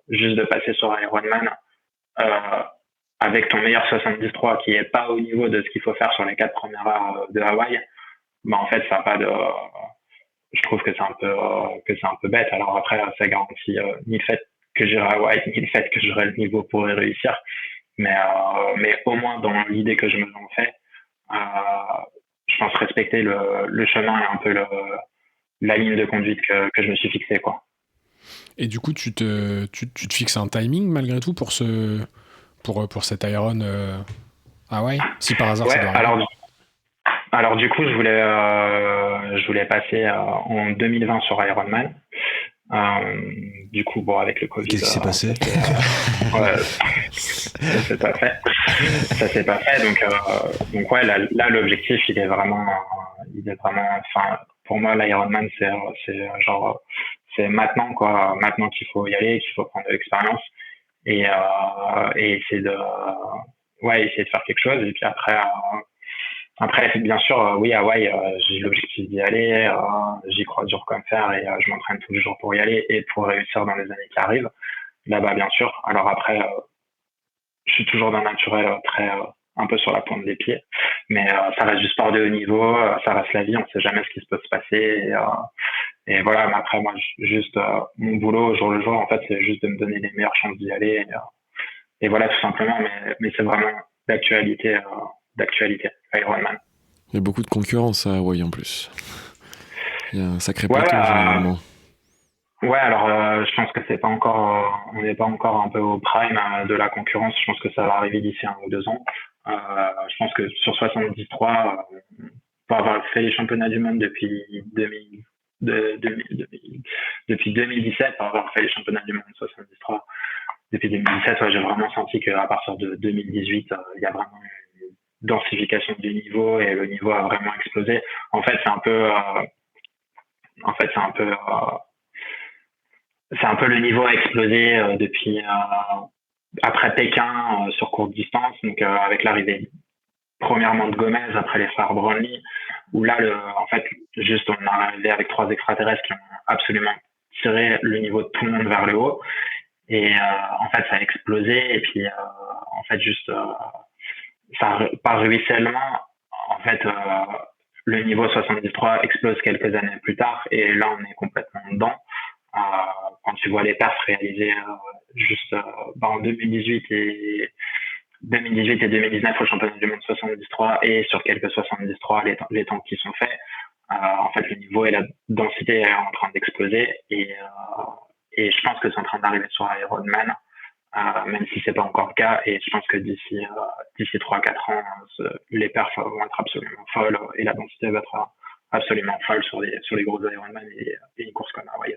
[SPEAKER 5] juste de passer sur Ironman avec ton meilleur 73 qui est pas au niveau de ce qu'il faut faire sur les 4 premières heures de Hawaï, en fait ça a pas de je trouve que c'est un peu bête. Alors après ça garantit ni le fait que j'irai à Hawaï ni le fait que j'aurai le niveau pour y réussir, mais au moins dans l'idée que je me en fais, je pense respecter le chemin et un peu la ligne de conduite que je me suis fixée, quoi.
[SPEAKER 4] Et du coup tu te fixes un timing malgré tout pour cet Iron Hawaï, si par hasard ça doit arriver?
[SPEAKER 5] Alors du coup je voulais passer en 2020 sur Ironman. Du coup avec le Covid,
[SPEAKER 6] qu'est-ce qui s'est passé?
[SPEAKER 5] Ça s'est pas fait. Donc là l'objectif il est vraiment enfin pour moi l'Ironman c'est maintenant, quoi, maintenant qu'il faut y aller, qu'il faut prendre de l'expérience et essayer de faire quelque chose. Et puis après, bien sûr, oui, Hawaï, j'ai l'objectif d'y aller, j'y crois dur comme fer, et je m'entraîne tous les jours pour y aller et pour réussir dans les années qui arrivent. Là-bas, bien sûr. Alors après, je suis toujours d'un naturel très un peu sur la pointe des pieds, mais ça reste du sport de haut niveau, ça reste la vie, on sait jamais ce qui peut se passer, et voilà. Mais après, moi, juste mon boulot au jour le jour, en fait, c'est juste de me donner les meilleures chances d'y aller, et voilà, tout simplement. Mais c'est vraiment d'actualité, Ironman.
[SPEAKER 1] Il y a beaucoup de concurrence à Hawaï en plus. Il y a un sacré plateau généralement.
[SPEAKER 5] Ouais, alors je pense que on n'est pas encore un peu au prime de la concurrence. Je pense que ça va arriver d'ici 1 ou 2 ans. Je pense que sur 73, pour avoir fait les championnats du monde depuis 2017, pour avoir fait les championnats du monde 73 depuis 2017, j'ai vraiment senti qu'à partir de 2018, il y a vraiment une densification du niveau, et le niveau a vraiment explosé. En fait, c'est un peu le niveau a explosé depuis après Pékin sur courte distance, donc avec l'arrivée premièrement de Gomez, après les frères Brownlee, où là en fait juste on est arrivé avec 3 extraterrestres qui ont absolument tiré le niveau de tout le monde vers le haut, et en fait ça a explosé, et puis en fait juste ça par ruissellement, en fait le niveau 73 explose quelques années plus tard, et là on est complètement dedans. Quand tu vois les perfs réalisés juste en 2018 et 2019 au championnat du monde 73 et sur quelques 73 les temps qui sont faits, en fait le niveau et la densité est en train d'exploser, et je pense que c'est en train d'arriver sur Ironman, même si c'est pas encore le cas, et je pense que d'ici 3-4 ans les perfs vont être absolument folles et la densité va être absolument folle sur les gros Ironman et une course comme Hawaii.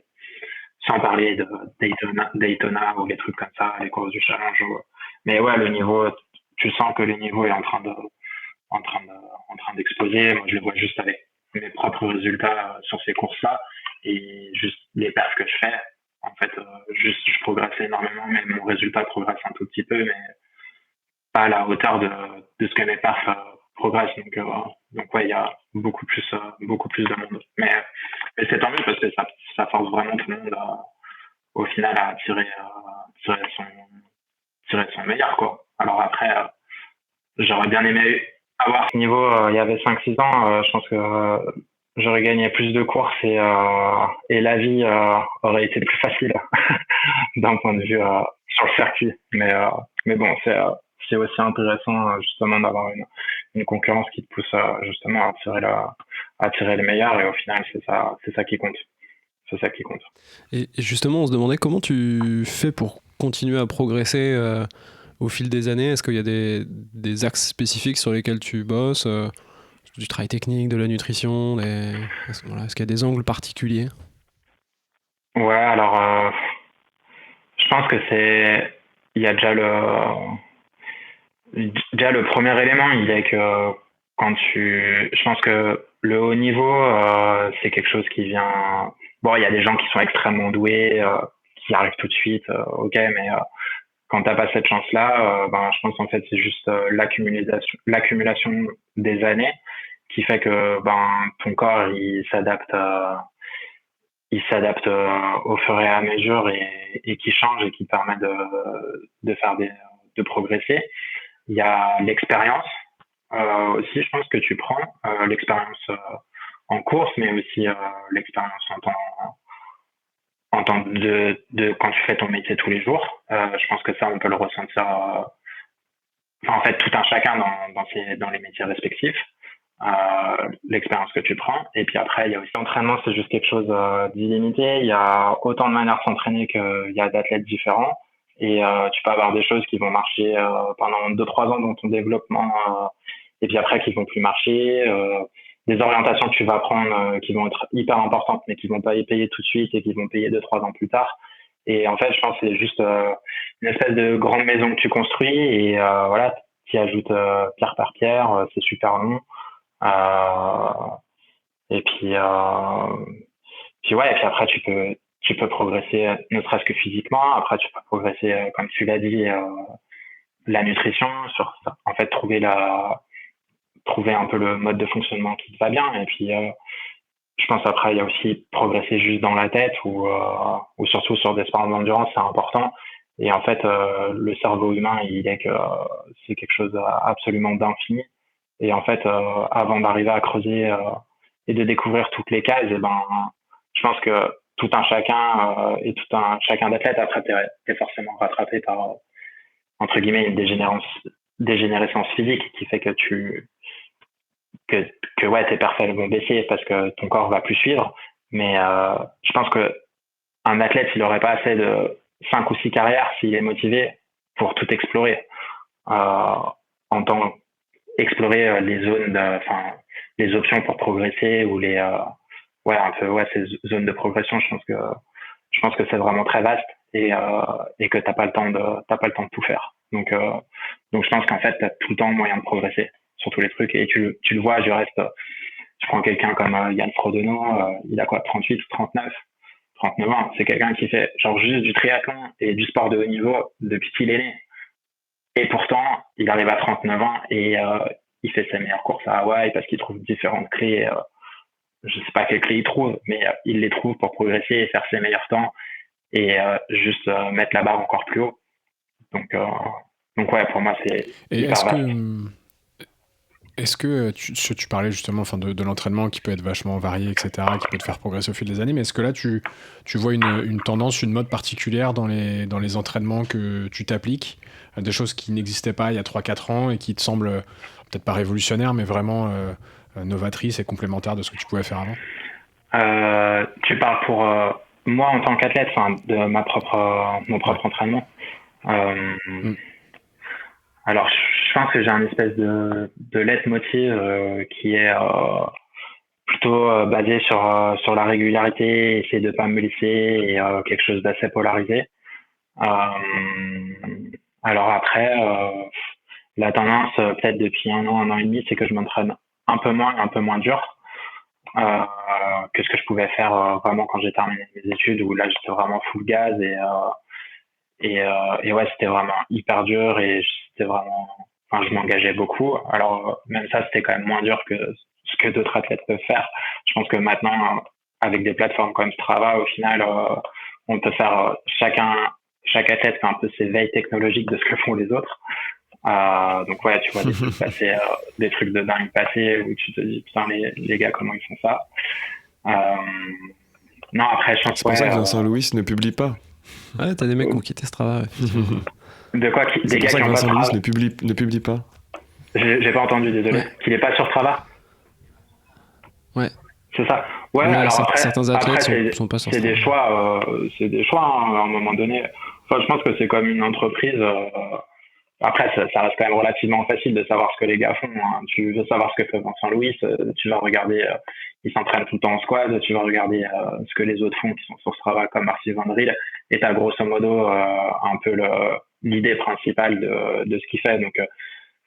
[SPEAKER 5] Sans parler de Daytona ou les trucs comme ça, les courses du challenge. Mais ouais, le niveau, tu sens que le niveau est en train d'exploser. Moi, je le vois juste avec mes propres résultats sur ces courses-là, et juste les perfs que je fais. En fait, je progresse énormément, mais mon résultat progresse un tout petit peu, mais pas à la hauteur de ce que mes perfs progressent. Donc ouais, il y a beaucoup plus de monde. Mais c'est tant mieux, parce que ça force vraiment tout le monde au final à tirer son meilleur, quoi. Alors après, j'aurais bien aimé avoir ce niveau il y avait 5-6 ans. Je pense que j'aurais gagné plus de courses, et la vie aurait été plus facile d'un point de vue sur le circuit. Mais bon, c'est aussi intéressant justement d'avoir une concurrence qui te pousse justement à tirer le meilleur, et au final c'est ça qui compte. C'est ça qui compte.
[SPEAKER 7] Et justement, on se demandait comment tu fais pour continuer à progresser au fil des années. Est-ce qu'il y a des axes spécifiques sur lesquels tu bosses, du travail technique, de la nutrition, est-ce qu'il y a des angles particuliers?
[SPEAKER 5] Ouais, alors je pense que il y a déjà le premier élément, il est que je pense que le haut niveau, c'est quelque chose qui vient. Bon, il y a des gens qui sont extrêmement doués, qui arrivent tout de suite, ok, mais quand t'as pas cette chance-là, je pense en fait c'est juste l'accumulation des années qui fait que ton corps il s'adapte au fur et à mesure, et qui change, et qui permet de progresser. Il y a l'expérience aussi, je pense, que tu prends, l'expérience en course, mais aussi l'expérience en temps de quand tu fais ton métier tous les jours. Je pense que ça, on peut le ressentir, en fait, tout un chacun dans les métiers respectifs. L'expérience que tu prends, et puis après il y a aussi l'entraînement, c'est juste quelque chose d'illimité. Il y a autant de manières de s'entraîner qu'il y a d'athlètes différents, et tu peux avoir des choses qui vont marcher pendant 2-3 ans dans ton développement, et puis après qui vont plus marcher, des orientations que tu vas prendre qui vont être hyper importantes, mais qui vont pas y payer tout de suite, et qui vont payer 2-3 ans plus tard. Et en fait je pense que c'est juste une espèce de grande maison que tu construis, et voilà, tu ajoutes pierre par pierre, c'est super long. Et puis ouais, et puis après tu peux progresser, ne serait-ce que physiquement. Après tu peux progresser, comme tu l'as dit, la nutrition, sur ça. En fait, trouver un peu le mode de fonctionnement qui te va bien. Et puis je pense après il y a aussi progresser juste dans la tête, ou surtout sur des sports d'endurance, c'est important. Et en fait le cerveau humain, il est que c'est quelque chose absolument d'infini. Et en fait, avant d'arriver à creuser et de découvrir toutes les cases, je pense que tout un chacun et chacun d'athlète, après, t'es forcément rattrapé par, entre guillemets, une dégénérescence physique qui fait que ouais, tes perfs vont baisser parce que ton corps va plus suivre. Mais je pense que un athlète, il n'aurait pas assez de 5 ou 6 carrières s'il est motivé pour tout explorer. En tant explorer les zones, les options pour progresser, ou ces zones de progression. Je pense que c'est vraiment très vaste, et que t'as pas le temps de tout faire. Donc je pense qu'en fait t'as tout le temps moyen de progresser sur tous les trucs, et tu le vois. Je prends quelqu'un comme Yann Frodeno, il a quoi, 38 ou 39 ans. C'est quelqu'un qui fait genre juste du triathlon et du sport de haut niveau depuis qu'il est né. Et pourtant, il arrive à 39 ans, et il fait ses meilleures courses à Hawaï parce qu'il trouve différentes clés. Je sais pas quelles clés il trouve, mais il les trouve pour progresser et faire ses meilleurs temps, et juste mettre la barre encore plus haut. Donc ouais, pour moi, c'est hyper vaste.
[SPEAKER 4] Est-ce que tu parlais justement de l'entraînement qui peut être vachement varié, etc., qui peut te faire progresser au fil des années, mais est-ce que là, tu vois une tendance, une mode particulière dans les entraînements que tu t'appliques, des choses qui n'existaient pas il y a 3-4 ans et qui te semblent peut-être pas révolutionnaires, mais vraiment novatrices et complémentaires de ce que tu pouvais faire avant?
[SPEAKER 5] Tu parles pour moi en tant qu'athlète, de mon propre entraînement. Alors, je pense que j'ai un espèce de leitmotiv qui est plutôt basé sur la régularité, essayer de pas me blesser et quelque chose d'assez polarisé. Alors après, la tendance peut-être depuis un an et demi, c'est que je m'entraîne un peu moins dur que ce que je pouvais faire vraiment quand j'ai terminé mes études, où là j'étais vraiment full gaz et ouais, c'était vraiment hyper dur et c'était vraiment, je m'engageais beaucoup. Alors même ça, c'était quand même moins dur que ce que d'autres athlètes peuvent faire. Je pense que maintenant, avec des plateformes comme Strava, au final, on peut faire chaque athlète fait un peu ses veilles technologiques de ce que font les autres. Donc ouais, tu vois des trucs passer, des trucs de dingue passer où tu te dis putain les gars comment ils font ça. Non, après je pense
[SPEAKER 1] c'est pour ça que Vincent Louis ne publie pas.
[SPEAKER 7] Ouais, t'as des mecs qui ont quitté Strava.
[SPEAKER 5] De quoi?
[SPEAKER 1] C'est pour ça que Vincent Louis ne publie pas.
[SPEAKER 5] J'ai pas entendu, désolé. Ouais. Qu'il est pas sur Strava.
[SPEAKER 7] Ouais.
[SPEAKER 5] C'est ça. Ouais. Alors
[SPEAKER 7] certains athlètes sont pas sur Strava.
[SPEAKER 5] C'est des choix à un moment donné. Enfin, je pense que c'est comme une entreprise. Après, ça reste quand même relativement facile de savoir ce que les gars font. Hein. Tu veux savoir ce que fait Vincent Louis, tu vas regarder, il s'entraîne tout le temps en squad, tu vas regarder ce que les autres font qui sont sur Strava comme Marcy Van Driel, et t'as grosso modo un peu l'idée principale de ce qu'il fait. Donc,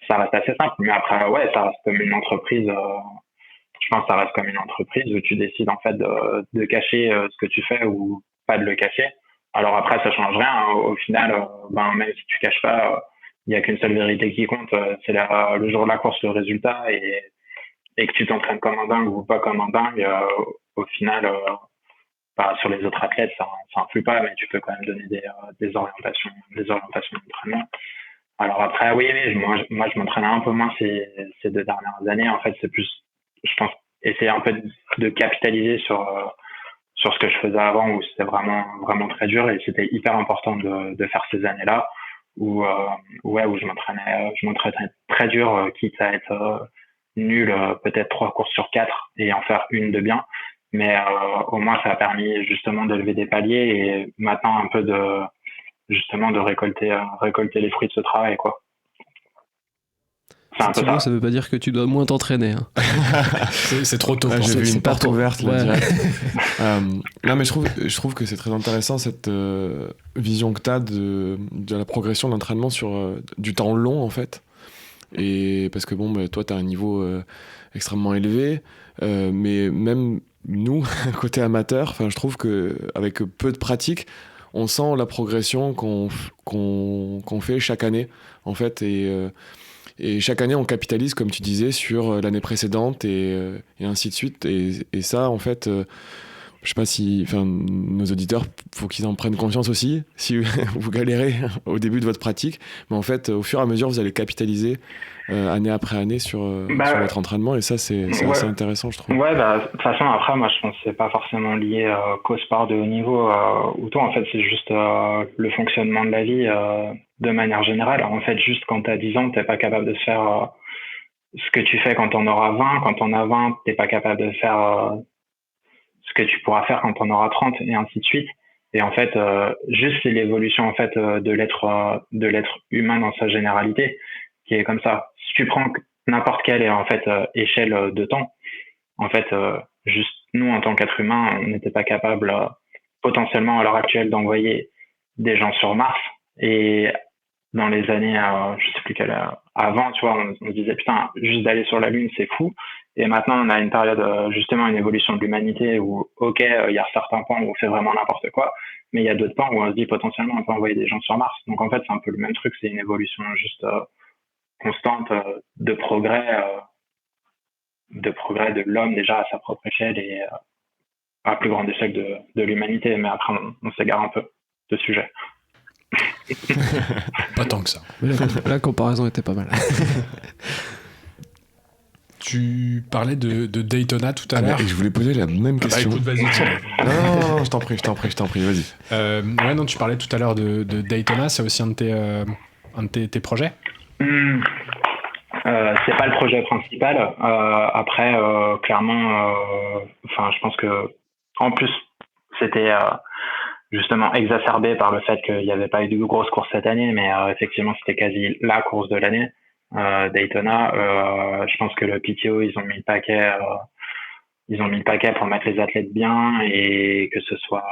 [SPEAKER 5] ça reste assez simple. Mais après, ouais, ça reste comme une entreprise. Je pense que ça reste comme une entreprise où tu décides en fait de cacher ce que tu fais ou pas de le cacher. Alors après, ça change rien. Hein. Au final, même si tu caches pas, il y a qu'une seule vérité qui compte, c'est le jour de la course, le résultat, et que tu t'entraînes comme un dingue ou pas comme un dingue, au final, sur les autres athlètes, ça influe pas, mais tu peux quand même donner des orientations d'entraînement. Alors après, oui, moi je m'entraîne un peu moins ces 2 dernières années. En fait, c'est plus, je pense, essayer un peu de capitaliser sur ce que je faisais avant, où c'était vraiment, vraiment très dur, et c'était hyper important de faire ces années-là. Où je m'entraînais très dur, quitte à être nul peut-être 3 courses sur 4 et en faire une de bien, mais au moins ça a permis justement de lever des paliers et maintenant un peu de récolter les fruits de ce travail, quoi.
[SPEAKER 7] C'est bon, ça veut pas dire que tu dois moins t'entraîner. Hein.
[SPEAKER 4] c'est trop tôt.
[SPEAKER 1] J'ai vu une porte ouverte là, direct. Non, mais je trouve que c'est très intéressant cette vision que tu as de la progression de l'entraînement sur du temps long en fait. Et parce que toi tu as un niveau extrêmement élevé, mais même nous côté amateur, je trouve que avec peu de pratique, on sent la progression qu'on fait chaque année en fait, et chaque année, on capitalise, comme tu disais, sur l'année précédente et ainsi de suite. Et ça, en fait, je sais pas si nos auditeurs, faut qu'ils en prennent conscience aussi, si vous galérez au début de votre pratique. Mais en fait, au fur et à mesure, vous allez capitaliser année après année sur votre entraînement. Et ça, c'est assez intéressant, je trouve.
[SPEAKER 5] Ouais, de toute façon, après, moi, je pense que c'est pas forcément lié qu'au sport de haut niveau ou tout. En fait, c'est juste le fonctionnement de la vie de manière générale. En fait, juste quand t'as 10 ans, t'es pas capable de faire ce que tu fais quand t'en auras 20. Quand t'en as 20, t'es pas capable de faire ce que tu pourras faire quand t'en auras 30, et ainsi de suite. Et en fait, juste c'est l'évolution en fait de l'être humain dans sa généralité qui est comme ça. Si tu prends n'importe quelle en fait échelle de temps, en fait, juste nous en tant qu'être humain, on n'était pas capable potentiellement à l'heure actuelle d'envoyer des gens sur Mars. Et dans les années, je sais plus quelle avant, tu vois, on se disait putain, juste d'aller sur la Lune, c'est fou. Et maintenant, on a une période, justement, une évolution de l'humanité où, ok, il y a certains pans où on fait vraiment n'importe quoi, mais il y a d'autres pans où on se dit potentiellement on peut envoyer des gens sur Mars. Donc en fait, c'est un peu le même truc, c'est une évolution juste constante de progrès de l'homme déjà à sa propre échelle et à plus grande échelle de l'humanité. Mais après, on s'égare un peu de sujet.
[SPEAKER 4] Pas tant que ça.
[SPEAKER 7] La comparaison était pas mal.
[SPEAKER 4] Tu parlais de Daytona tout à l'heure.
[SPEAKER 1] Et je voulais poser la même question.
[SPEAKER 4] Écoute, vas-y.
[SPEAKER 1] Non, je t'en prie, vas-y.
[SPEAKER 4] Ouais, non, tu parlais tout à l'heure de Daytona, c'est aussi un de tes projets?
[SPEAKER 5] C'est pas le projet principal. Après, clairement, je pense que en plus c'était justement exacerbé par le fait qu'il n'y avait pas eu de grosses courses cette année, mais effectivement c'était quasi la course de l'année. Daytona, je pense que le PTO ils ont mis le paquet pour mettre les athlètes bien et que ce soit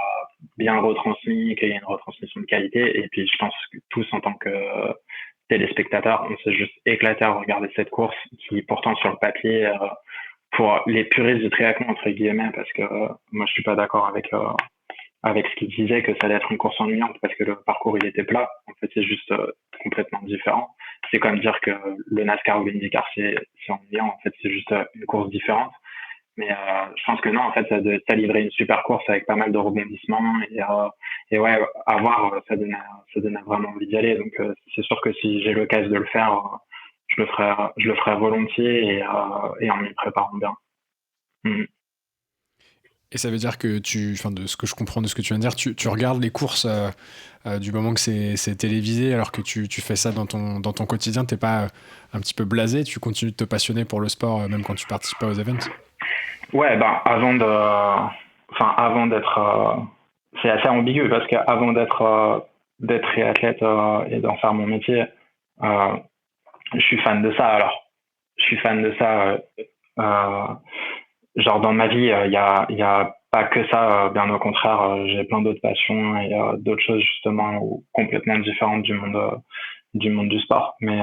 [SPEAKER 5] bien retransmis, qu'il y ait une retransmission de qualité. Et puis je pense que tous en tant que téléspectateurs, on s'est juste éclaté à regarder cette course qui pourtant sur le papier, pour les puristes de triathlon entre guillemets, parce que moi je suis pas d'accord avec ce qu'ils disaient que ça allait être une course ennuyante parce que le parcours il était plat. En fait c'est juste complètement différent. C'est comme dire que le NASCAR ou l'IndyCar c'est ennuyant. En fait c'est juste une course différente. Mais je pense que non, en fait, ça livrait une super course avec pas mal de rebondissements et ouais, à voir, ça donnait vraiment envie d'y aller. Donc c'est sûr que si j'ai l'occasion de le faire, je le ferai volontiers et en m'y préparant bien.
[SPEAKER 4] Et ça veut dire que de ce que je comprends de ce que tu viens de dire, tu regardes les courses du moment que c'est télévisé, alors que tu fais ça dans ton quotidien, t'es pas un petit peu blasé, tu continues de te passionner pour le sport même quand tu participes pas aux events?
[SPEAKER 5] Ouais, avant d'être, c'est assez ambigu parce qu'avant d'être triathlète et d'en faire mon métier, je suis fan de ça. Alors, je suis fan de ça. Genre dans ma vie, il y a pas que ça. Bien au contraire, j'ai plein d'autres passions et d'autres choses justement complètement différentes du monde du sport. Mais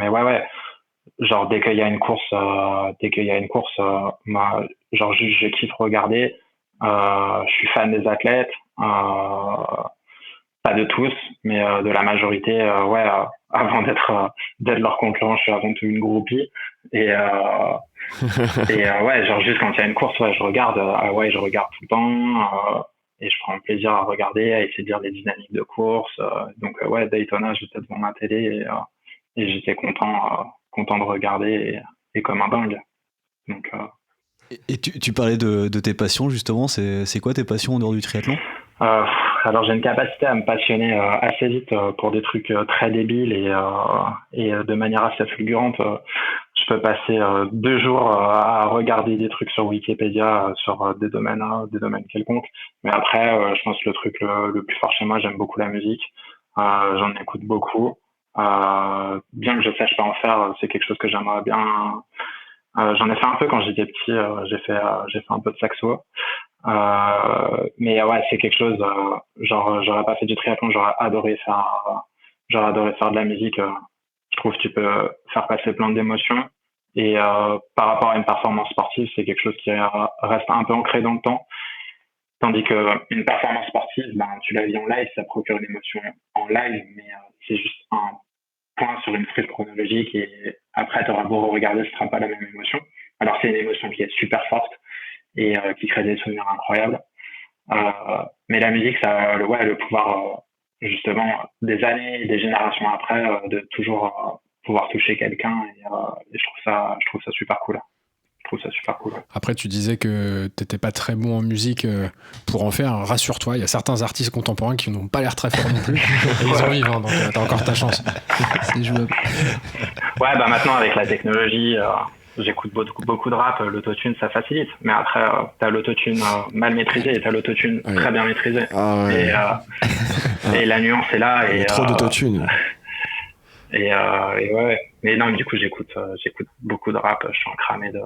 [SPEAKER 5] ouais. Genre dès qu'il y a une course, moi, genre juste je kiffe regarder. Je suis fan des athlètes, pas de tous, mais de la majorité. Ouais, avant d'être leur concurrent, je suis avant tout une groupie. Et ouais, genre juste quand il y a une course, ouais, je regarde. Je regarde tout le temps. Et je prends plaisir à regarder, à essayer de lire les dynamiques de course. Donc ouais, Daytona, j'étais devant ma télé et j'étais content de regarder et comme un dingue. Donc,
[SPEAKER 6] Et tu parlais de tes passions justement, c'est quoi tes passions en dehors du triathlon?
[SPEAKER 5] Alors j'ai une capacité à me passionner assez vite pour des trucs très débiles et de manière assez fulgurante. Je peux passer 2 jours à regarder des trucs sur Wikipédia sur des domaines quelconques. Mais après, je pense que le truc le plus fort chez moi, j'aime beaucoup la musique. J'en écoute beaucoup. Bien que je sache pas en faire, c'est quelque chose que j'aimerais bien. J'en ai fait un peu quand j'étais petit. J'ai fait un peu de saxo. Mais ouais, c'est quelque chose. Genre, j'aurais pas fait du triathlon, j'aurais adoré faire de la musique. Je trouve que tu peux faire passer plein d'émotions. Et par rapport à une performance sportive, c'est quelque chose qui reste un peu ancré dans le temps. Tandis que une performance sportive, tu la vis en live, ça procure une émotion en live, mais c'est juste un point sur une frise chronologique et après, tu auras beau regarder, ce sera pas la même émotion. Alors, c'est une émotion qui est super forte et qui crée des souvenirs incroyables. Mais la musique, ça a le pouvoir, justement, des années et des générations après, de toujours pouvoir toucher quelqu'un et je trouve ça super cool.
[SPEAKER 4] Après, tu disais que t'étais pas très bon en musique pour en faire. Rassure-toi, il y a certains artistes contemporains qui n'ont pas l'air très forts non plus. Et ils en vivent, donc t'as encore ta chance.
[SPEAKER 6] C'est jouable.
[SPEAKER 5] Ouais, maintenant avec la technologie, j'écoute beaucoup de rap. L'autotune, ça facilite. Mais après, t'as l'autotune mal maîtrisé et t'as l'autotune très bien maîtrisé.
[SPEAKER 1] Ah ouais.
[SPEAKER 5] Et la nuance est là.
[SPEAKER 1] Il y a trop d'autotune.
[SPEAKER 5] Et ouais. Mais non, mais du coup, j'écoute beaucoup de rap. Je suis un cramé de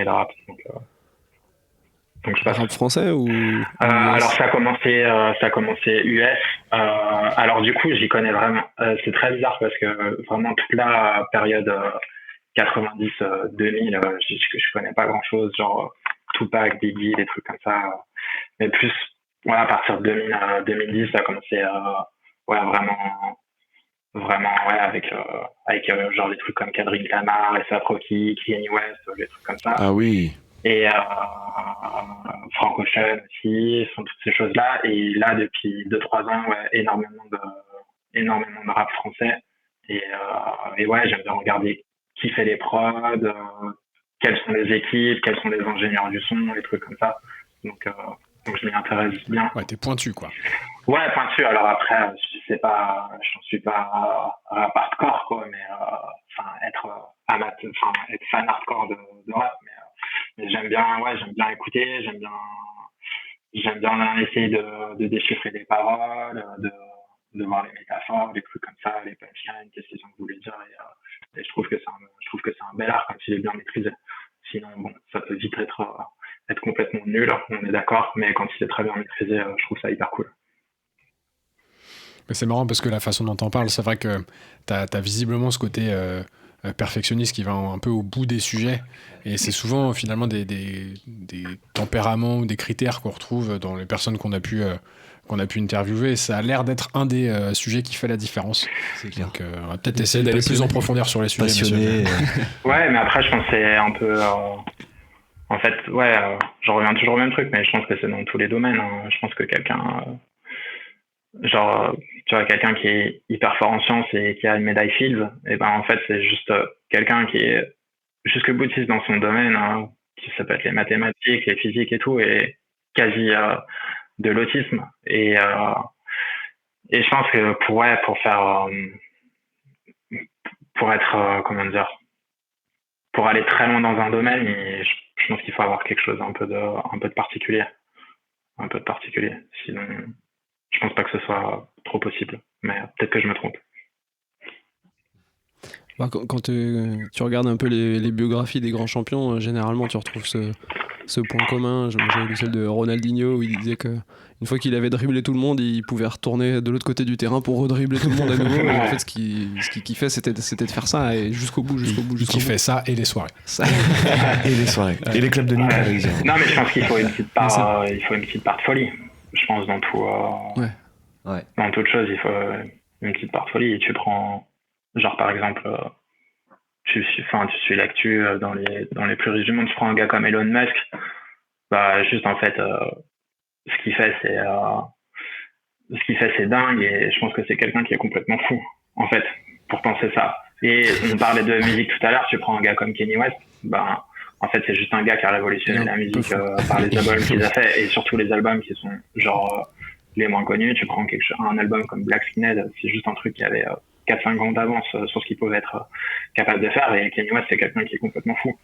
[SPEAKER 5] rap. Donc je passe.
[SPEAKER 7] Rap français ou
[SPEAKER 5] alors ça a commencé US. Alors du coup, j'y connais vraiment. C'est très bizarre parce que vraiment toute la période 90-2000, je connais pas grand chose. Genre Tupac, Biggie, des trucs comme ça. Mais plus, ouais, à partir de 2010, ça a commencé vraiment ouais, avec genre des trucs comme Kendrick Lamar, A$AP Rocky, Kanye West, des trucs comme ça.
[SPEAKER 1] Ah oui.
[SPEAKER 5] Et Frank Ocean aussi, sont toutes ces choses là. Et là depuis 2-3 ans, ouais, énormément de rap français. Et ouais, j'aime bien regarder qui fait les prods, quelles sont les équipes, quels sont les ingénieurs du son, les trucs comme ça. Donc je m'y intéresse bien.
[SPEAKER 4] Ouais, t'es pointu, quoi.
[SPEAKER 5] Ouais, pointu. Alors après, j'en suis pas rap hardcore, quoi, mais être amateur, être fan hardcore de rap, mais j'aime bien écouter, j'aime bien essayer de déchiffrer des paroles, de voir les métaphores, des trucs comme ça, les punchlines, qu'est-ce qu'ils ont voulu dire, et je trouve que c'est un bel art quand il est bien maîtrisé. Sinon, bon, ça peut vite être complètement nul, on est d'accord, mais quand il est très bien maîtrisé, je trouve ça hyper cool.
[SPEAKER 4] Mais c'est marrant parce que la façon dont t'en parles, c'est vrai que t'as visiblement ce côté perfectionniste qui va un peu au bout des sujets, et c'est souvent finalement des tempéraments ou des critères qu'on retrouve dans les personnes qu'on a pu interviewer. Ça a l'air d'être un des sujets qui fait la différence.
[SPEAKER 6] C'est clair.
[SPEAKER 4] Donc on va peut-être essayer d'aller plus en profondeur sur les sujets.
[SPEAKER 6] Passionné.
[SPEAKER 5] Ouais, mais après je pense que c'est un peu en fait, je reviens toujours au même truc, mais je pense que c'est dans tous les domaines, hein. Je pense que quelqu'un tu vois, quelqu'un qui est hyper fort en sciences et qui a une médaille Fields, et ben en fait c'est juste quelqu'un qui est jusque boutiste dans son domaine, hein, ça peut être les mathématiques, les physiques et tout, et quasi de l'autisme, et je pense que pour être pour aller très loin dans un domaine, je pense qu'il faut avoir quelque chose un peu de particulier, sinon je pense pas que ce soit trop possible, mais peut-être que je me trompe.
[SPEAKER 7] Quand tu regardes un peu les biographies des grands champions, généralement tu retrouves ce point commun. J'avais lu celle de Ronaldinho où il disait qu'une fois qu'il avait dribblé tout le monde, il pouvait retourner de l'autre côté du terrain pour redribbler tout le monde à nouveau. Et en fait, ce qu'il kiffait, c'était de faire ça et jusqu'au bout.
[SPEAKER 4] Il kiffait ça et les soirées.
[SPEAKER 1] Et les soirées. Et les clubs de nuit, par exemple.
[SPEAKER 5] Non, mais je pense qu'il faut une petite part, de folie. Je pense dans tout. Dans toute chose, il faut une petite part de folie. Et tu prends, genre par exemple, tu suis l'actu dans les plus riches du monde. Tu prends un gars comme Elon Musk, bah juste en fait, ce qu'il fait c'est dingue, et je pense que c'est quelqu'un qui est complètement fou en fait pour penser ça. Et on parlait de musique tout à l'heure. Tu prends un gars comme Kanye West, bah en fait c'est juste un gars qui a révolutionné la musique par les albums qu'il a fait, et surtout les albums qui sont genre les moins connus. Tu prends un album comme Black Skinhead, c'est juste un truc qui avait 4-5 ans d'avance sur ce qu'il pouvait être capable de faire, et Kanye West c'est quelqu'un qui est complètement fou.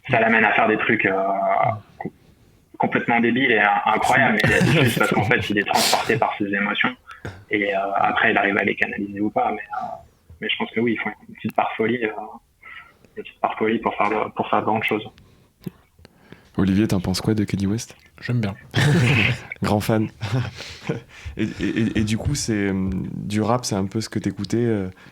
[SPEAKER 5] Ça l'amène à faire des trucs complètement débiles et incroyables, mais juste parce qu'en fait il est transporté par ses émotions, et après il arrive à les canaliser ou pas, mais je pense que oui, il faut une petite part folie pour faire de grandes choses.
[SPEAKER 1] Olivier, t'en penses quoi de Kanye West ?
[SPEAKER 4] J'aime bien.
[SPEAKER 1] Grand fan. et du coup, du rap, c'est un peu ce que t'écoutais,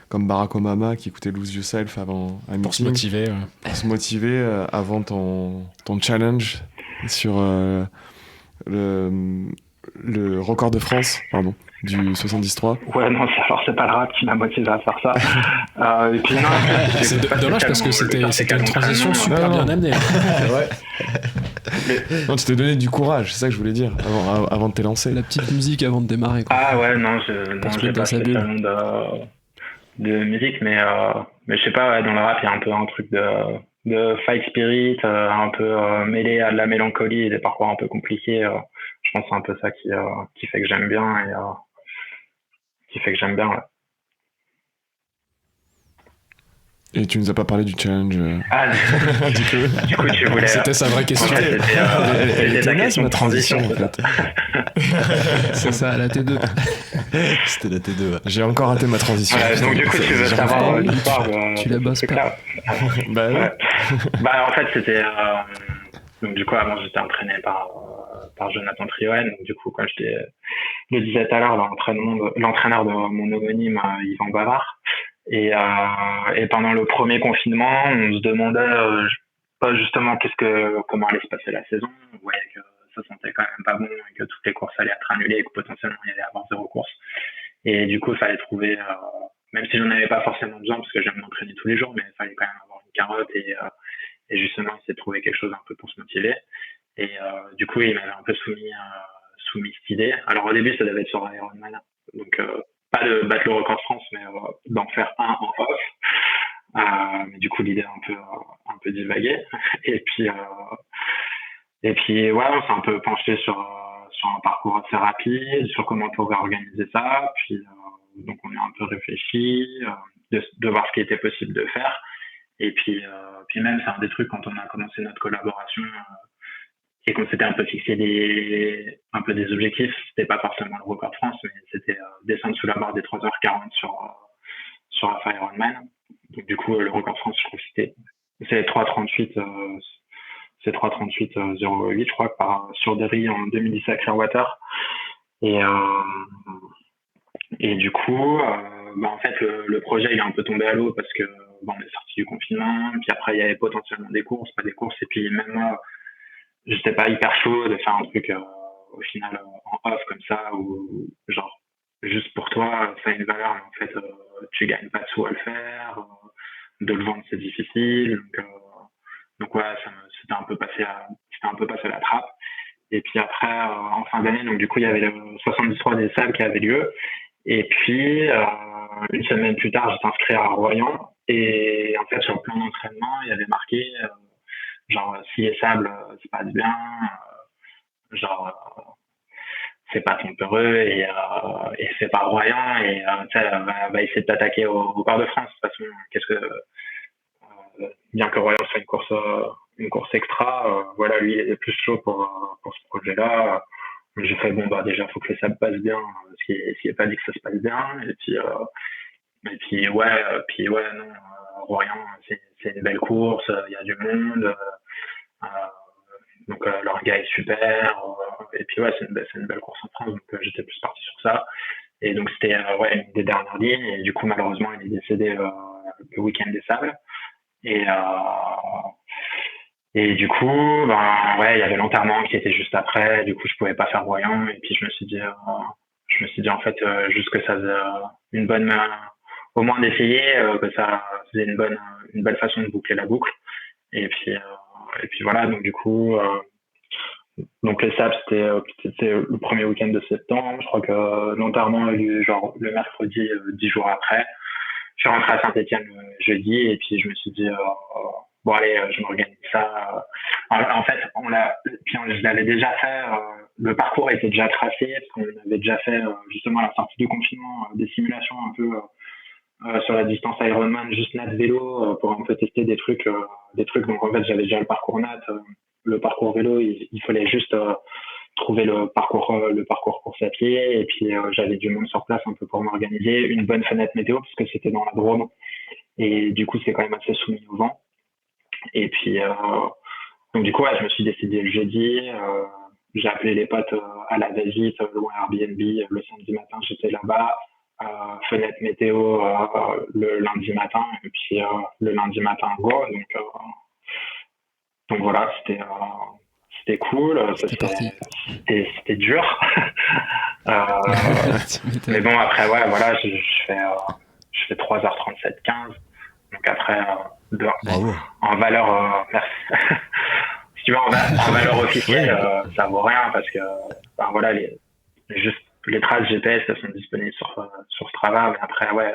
[SPEAKER 1] comme Barack Obama qui écoutait Lose Yourself avant un meeting.
[SPEAKER 4] Pour se motiver.
[SPEAKER 1] Pour se motiver avant ton challenge sur le record de France, du 73.
[SPEAKER 5] Ouais, non, c'est pas le rap qui m'a motivé à faire ça. Et puis, non,
[SPEAKER 4] c'est dommage parce que c'était une transition super bien amenée.
[SPEAKER 1] Ouais. Non, tu t'es donné du courage, c'est ça que je voulais dire, avant de t'élancer.
[SPEAKER 7] La petite musique avant de démarrer, quoi.
[SPEAKER 5] Ah ouais, non, j'ai pas spécialement de musique, mais je sais pas, dans le rap, il y a un peu un truc de fight spirit, un peu mêlé à de la mélancolie et des parcours un peu compliqués. Je pense que c'est un peu ça qui fait que j'aime bien, et ouais.
[SPEAKER 1] Et tu nous as pas parlé du challenge.
[SPEAKER 5] Du coup, tu voulais.
[SPEAKER 4] C'était sa vraie question.
[SPEAKER 5] C'était ta question
[SPEAKER 1] ma transition, en fait.
[SPEAKER 7] C'est ça, la T2.
[SPEAKER 6] C'était la T2. Ouais.
[SPEAKER 1] J'ai encore raté ma transition.
[SPEAKER 5] Donc du coup, tu veux savoir l'histoire.
[SPEAKER 7] Tu la bosses pas.
[SPEAKER 1] Bah ouais.
[SPEAKER 5] Bah en fait, c'était. Donc du coup, avant, j'étais entraîné par Jonathan Trioen. Donc du coup, comme je le disais tout à l'heure, l'entraîneur de mon homonyme, Yvan Bavard. Et pendant le premier confinement, on se demandait justement comment allait se passer la saison. On voyait que ça sentait quand même pas bon, et que toutes les courses allaient être annulées, et que potentiellement il y allait avoir 0 course. Et du coup, il fallait trouver, même si j'en avais pas forcément besoin parce que j'aime m'entraîner tous les jours, mais il fallait quand même avoir une carotte, et justement essayer de trouver quelque chose un peu pour se motiver. Et du coup, il m'avait un peu soumis cette idée. Alors au début, ça devait être sur Ironman, donc pas de battre le record de France, mais d'en faire un en off. Mais du coup, l'idée a un peu divagué. Et puis ouais, on s'est un peu penché sur un parcours assez rapide, sur comment on pouvait organiser ça. Puis donc on a un peu réfléchi, de voir ce qui était possible de faire. Et puis même, c'est un des trucs quand on a commencé notre collaboration et qu'on s'était un peu fixé des objectifs. C'était pas forcément le record de France, mais c'était descendre sous la barre des 3h40 sur un Ironman. Donc du coup, le record de France, je crois que c'est 3h38. C'est 3h38,08, je crois, sur Derry en 2017 à Clearwater. Et du coup, en fait, le projet il est un peu tombé à l'eau parce que on est sorti du confinement. Puis après, il y avait potentiellement des courses, pas des courses. Et puis même moi, j'étais pas hyper chaud de faire un truc au final en off comme ça, ou genre juste pour toi, ça a une valeur, mais en fait, tu gagnes pas de sous à le faire. De le vendre, c'est difficile. Donc ouais, c'était un peu passé à la trappe. Et puis après, en fin d'année, donc du coup, il y avait le 73 des Sables qui avait lieu. Et puis, une semaine plus tard, j'étais inscrit à Royan. Et en fait, sur le plan d'entraînement, il y avait marqué genre si les Sables se passe bien, c'est pas ton peureux et c'est pas Royan et va essayer de t'attaquer au Corps de France. De toute façon, bien que Royan soit une course extra, voilà, lui il est plus chaud pour ce projet-là. J'ai fait déjà faut que les Sables passent bien, ce qui est pas dit que ça se passe bien. Et puis ouais non, Royan c'est une belle course, il y a du monde. Donc l'orga est super, et puis ouais c'est une belle course en France, donc j'étais plus parti sur ça. Et donc c'était une des dernières lignes, et du coup malheureusement il est décédé le week-end des Sables. Et du coup il y avait l'enterrement qui était juste après, du coup je pouvais pas faire Royan, et puis je me suis dit en fait juste que ça faisait une bonne au moins d'essayer, que ça faisait une belle façon de boucler la boucle. Et puis voilà, donc du coup donc les Sables c'était le premier week-end de septembre. Je crois que l'enterrement a eu lieu genre le mercredi 10 jours après. Je suis rentré à Saint-Étienne le jeudi, et puis je me suis dit bon allez, je m'organise ça. En fait je l'avais déjà fait, le parcours était déjà tracé parce qu'on avait déjà fait justement à la sortie du confinement des simulations un peu sur la distance Ironman, juste nat vélo, pour un peu tester des trucs. Donc en fait j'avais déjà le parcours nat, le parcours vélo, il fallait juste trouver le parcours course à pied, et puis j'avais du monde sur place un peu pour m'organiser, une bonne fenêtre météo parce que c'était dans la Drôme, et du coup c'est quand même assez soumis au vent. Et puis donc du coup je me suis décidé le jeudi, j'ai appelé les potes à la visite, loin Airbnb, le samedi matin j'étais là-bas. Fenêtre météo le lundi matin, et puis le lundi matin go, donc voilà, c'était cool, c'était dur. Mais bon après ouais voilà, je fais 3h37,15, donc après en valeur merci. Si tu veux en valeur officielle, ça vaut rien parce que voilà, les traces GPS elles sont disponibles sur Strava, mais après ouais,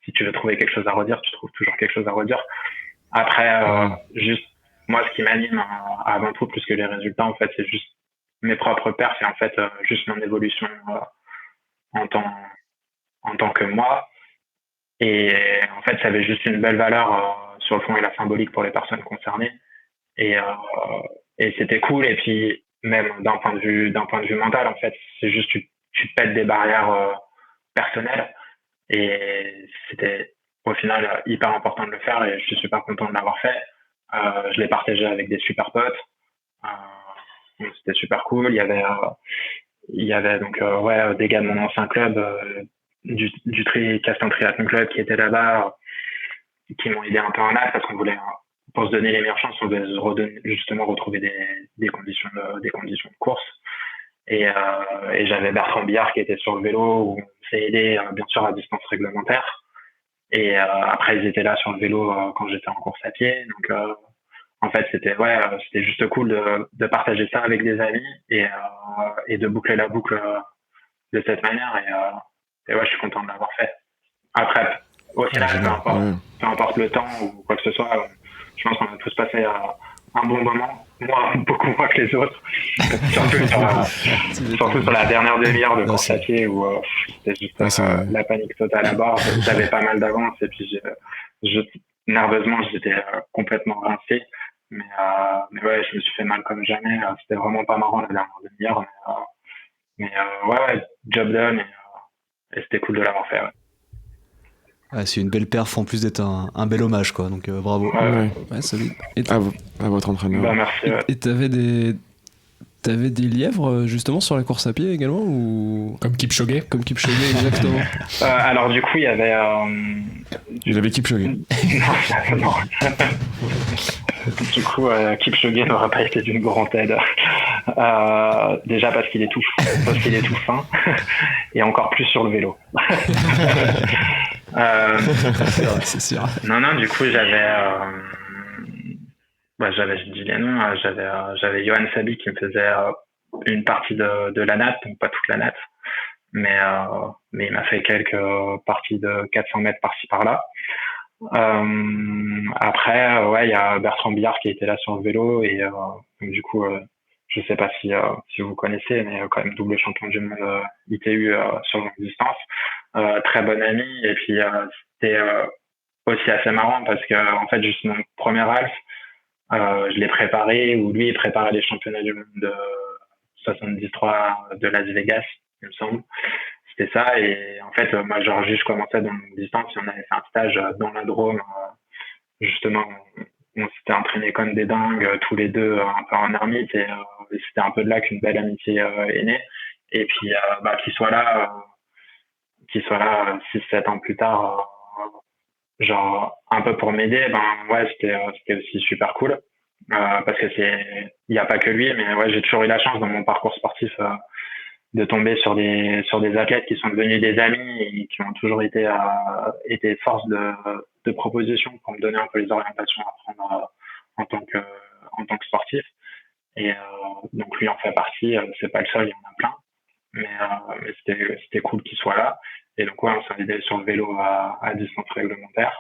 [SPEAKER 5] si tu veux trouver quelque chose à redire, tu trouves toujours quelque chose à redire. Après juste moi ce qui m'anime avant tout plus que les résultats, en fait c'est juste mes propres perfs, et en fait juste mon évolution en tant que moi. Et en fait ça avait juste une belle valeur sur le fond et la symbolique pour les personnes concernées, et c'était cool. Et puis même d'un point de vue mental, en fait c'est juste tu pètes des barrières personnelles, et c'était au final hyper important de le faire, et je suis super content de l'avoir fait. Je l'ai partagé avec des super potes, donc c'était super cool. Il y avait donc des gars de mon ancien club, du Castan Triathlon Club, qui étaient là-bas, qui m'ont aidé un peu en nat, parce qu'on voulait, pour se donner les meilleures chances, on devait justement retrouver des conditions de course. Et j'avais Bertrand Billard qui était sur le vélo, où on s'est aidé bien sûr à distance réglementaire, et après ils étaient là sur le vélo quand j'étais en course à pied. Donc en fait c'était juste cool de partager ça avec des amis, et de boucler la boucle de cette manière, et ouais je suis content de l'avoir fait. Après au final, peu importe le temps ou quoi que ce soit, je pense qu'on a tous passé un bon moment. Moi, beaucoup moins que les autres. surtout sur la dernière demi-heure de course à pied où c'était juste la panique totale à bord. J'avais pas mal d'avance et puis nerveusement, j'étais complètement rincé. Mais ouais, je me suis fait mal comme jamais. C'était vraiment pas marrant la dernière demi-heure. Mais ouais, job done et c'était cool de l'avoir fait. Ouais.
[SPEAKER 6] Ouais, c'est une belle perf en plus d'être un bel hommage, quoi. Donc bravo.
[SPEAKER 7] Ouais, solide.
[SPEAKER 1] À votre entraîneur.
[SPEAKER 5] Bah, merci. Ouais.
[SPEAKER 7] Et t'avais des lièvres justement sur la course à pied également ou
[SPEAKER 4] Comme Kipchoge,
[SPEAKER 7] exactement.
[SPEAKER 5] Alors du coup, il y avait.
[SPEAKER 1] Il avait Kipchoge.
[SPEAKER 5] Non. Du coup, Kipchoge n'aura pas été d'une grande aide. Déjà parce qu'il est tout fin, et encore plus sur le vélo.
[SPEAKER 7] C'est sûr.
[SPEAKER 5] Non, du coup, je dis les noms, j'avais Johan Sabi qui me faisait une partie de la natte, donc pas toute la natte, mais il m'a fait quelques parties de 400 mètres par-ci par-là. Après, il y a Bertrand Billard qui était là sur le vélo et donc, du coup, je sais pas si vous connaissez, mais quand même double champion du monde ITU sur longue distance, très bon ami. Et puis c'était aussi assez marrant parce que en fait, juste mon premier half, je l'ai préparé, ou lui il préparait les championnats du monde de 73 de Las Vegas, il me semble. C'était ça, et en fait, moi, je commençais dans longue distance, et on avait fait un stage dans la Drôme, justement, on s'était entraînés comme des dingues, tous les deux, un peu en ermite, et c'était un peu de là qu'une belle amitié est née. Et puis, qu'il soit là 6-7 ans plus tard, genre, un peu pour m'aider, ouais, c'était aussi super cool, parce que il n'y a pas que lui, mais ouais, j'ai toujours eu la chance dans mon parcours sportif, de tomber sur des athlètes qui sont devenus des amis et qui ont toujours été force de proposition pour me donner un peu les orientations à prendre en tant que sportif. Et donc lui en fait partie, c'est pas le seul, il y en a plein, mais c'était cool qu'il soit là. Et donc ouais, on s'est aidé sur le vélo à distance réglementaire.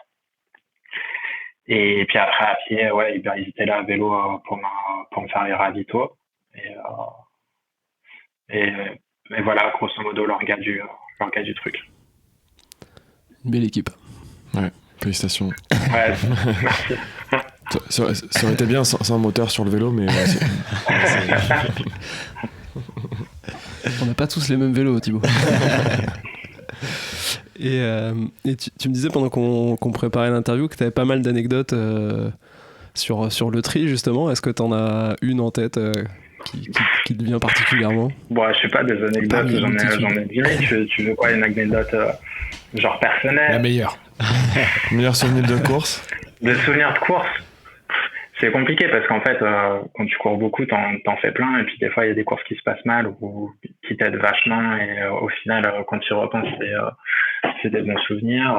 [SPEAKER 5] Et puis après à pied, ouais, ils étaient là à vélo pour me faire les ravitaux. Et voilà, grosso modo, l'orga du truc.
[SPEAKER 7] Une belle équipe.
[SPEAKER 1] Ouais, félicitations.
[SPEAKER 5] Ouais, merci.
[SPEAKER 1] Ça aurait été bien sans moteur sur le vélo, mais...
[SPEAKER 7] On n'a pas tous les mêmes vélos, Thibaut. Et tu me disais pendant qu'on préparait l'interview que tu avais pas mal d'anecdotes sur le tri, justement. Est-ce que tu en as une en tête qui te vient particulièrement?
[SPEAKER 5] Bon, je sais pas, des anecdotes, j'en ai bien. Tu veux quoi, une anecdote genre personnelle?
[SPEAKER 4] La meilleure.
[SPEAKER 1] Meilleur souvenir de course?
[SPEAKER 5] De souvenirs de course? C'est compliqué parce qu'en fait, quand tu cours beaucoup, t'en fais plein, et puis des fois, il y a des courses qui se passent mal ou qui t'aident vachement, et au final, quand tu y repenses, c'est des bons souvenirs.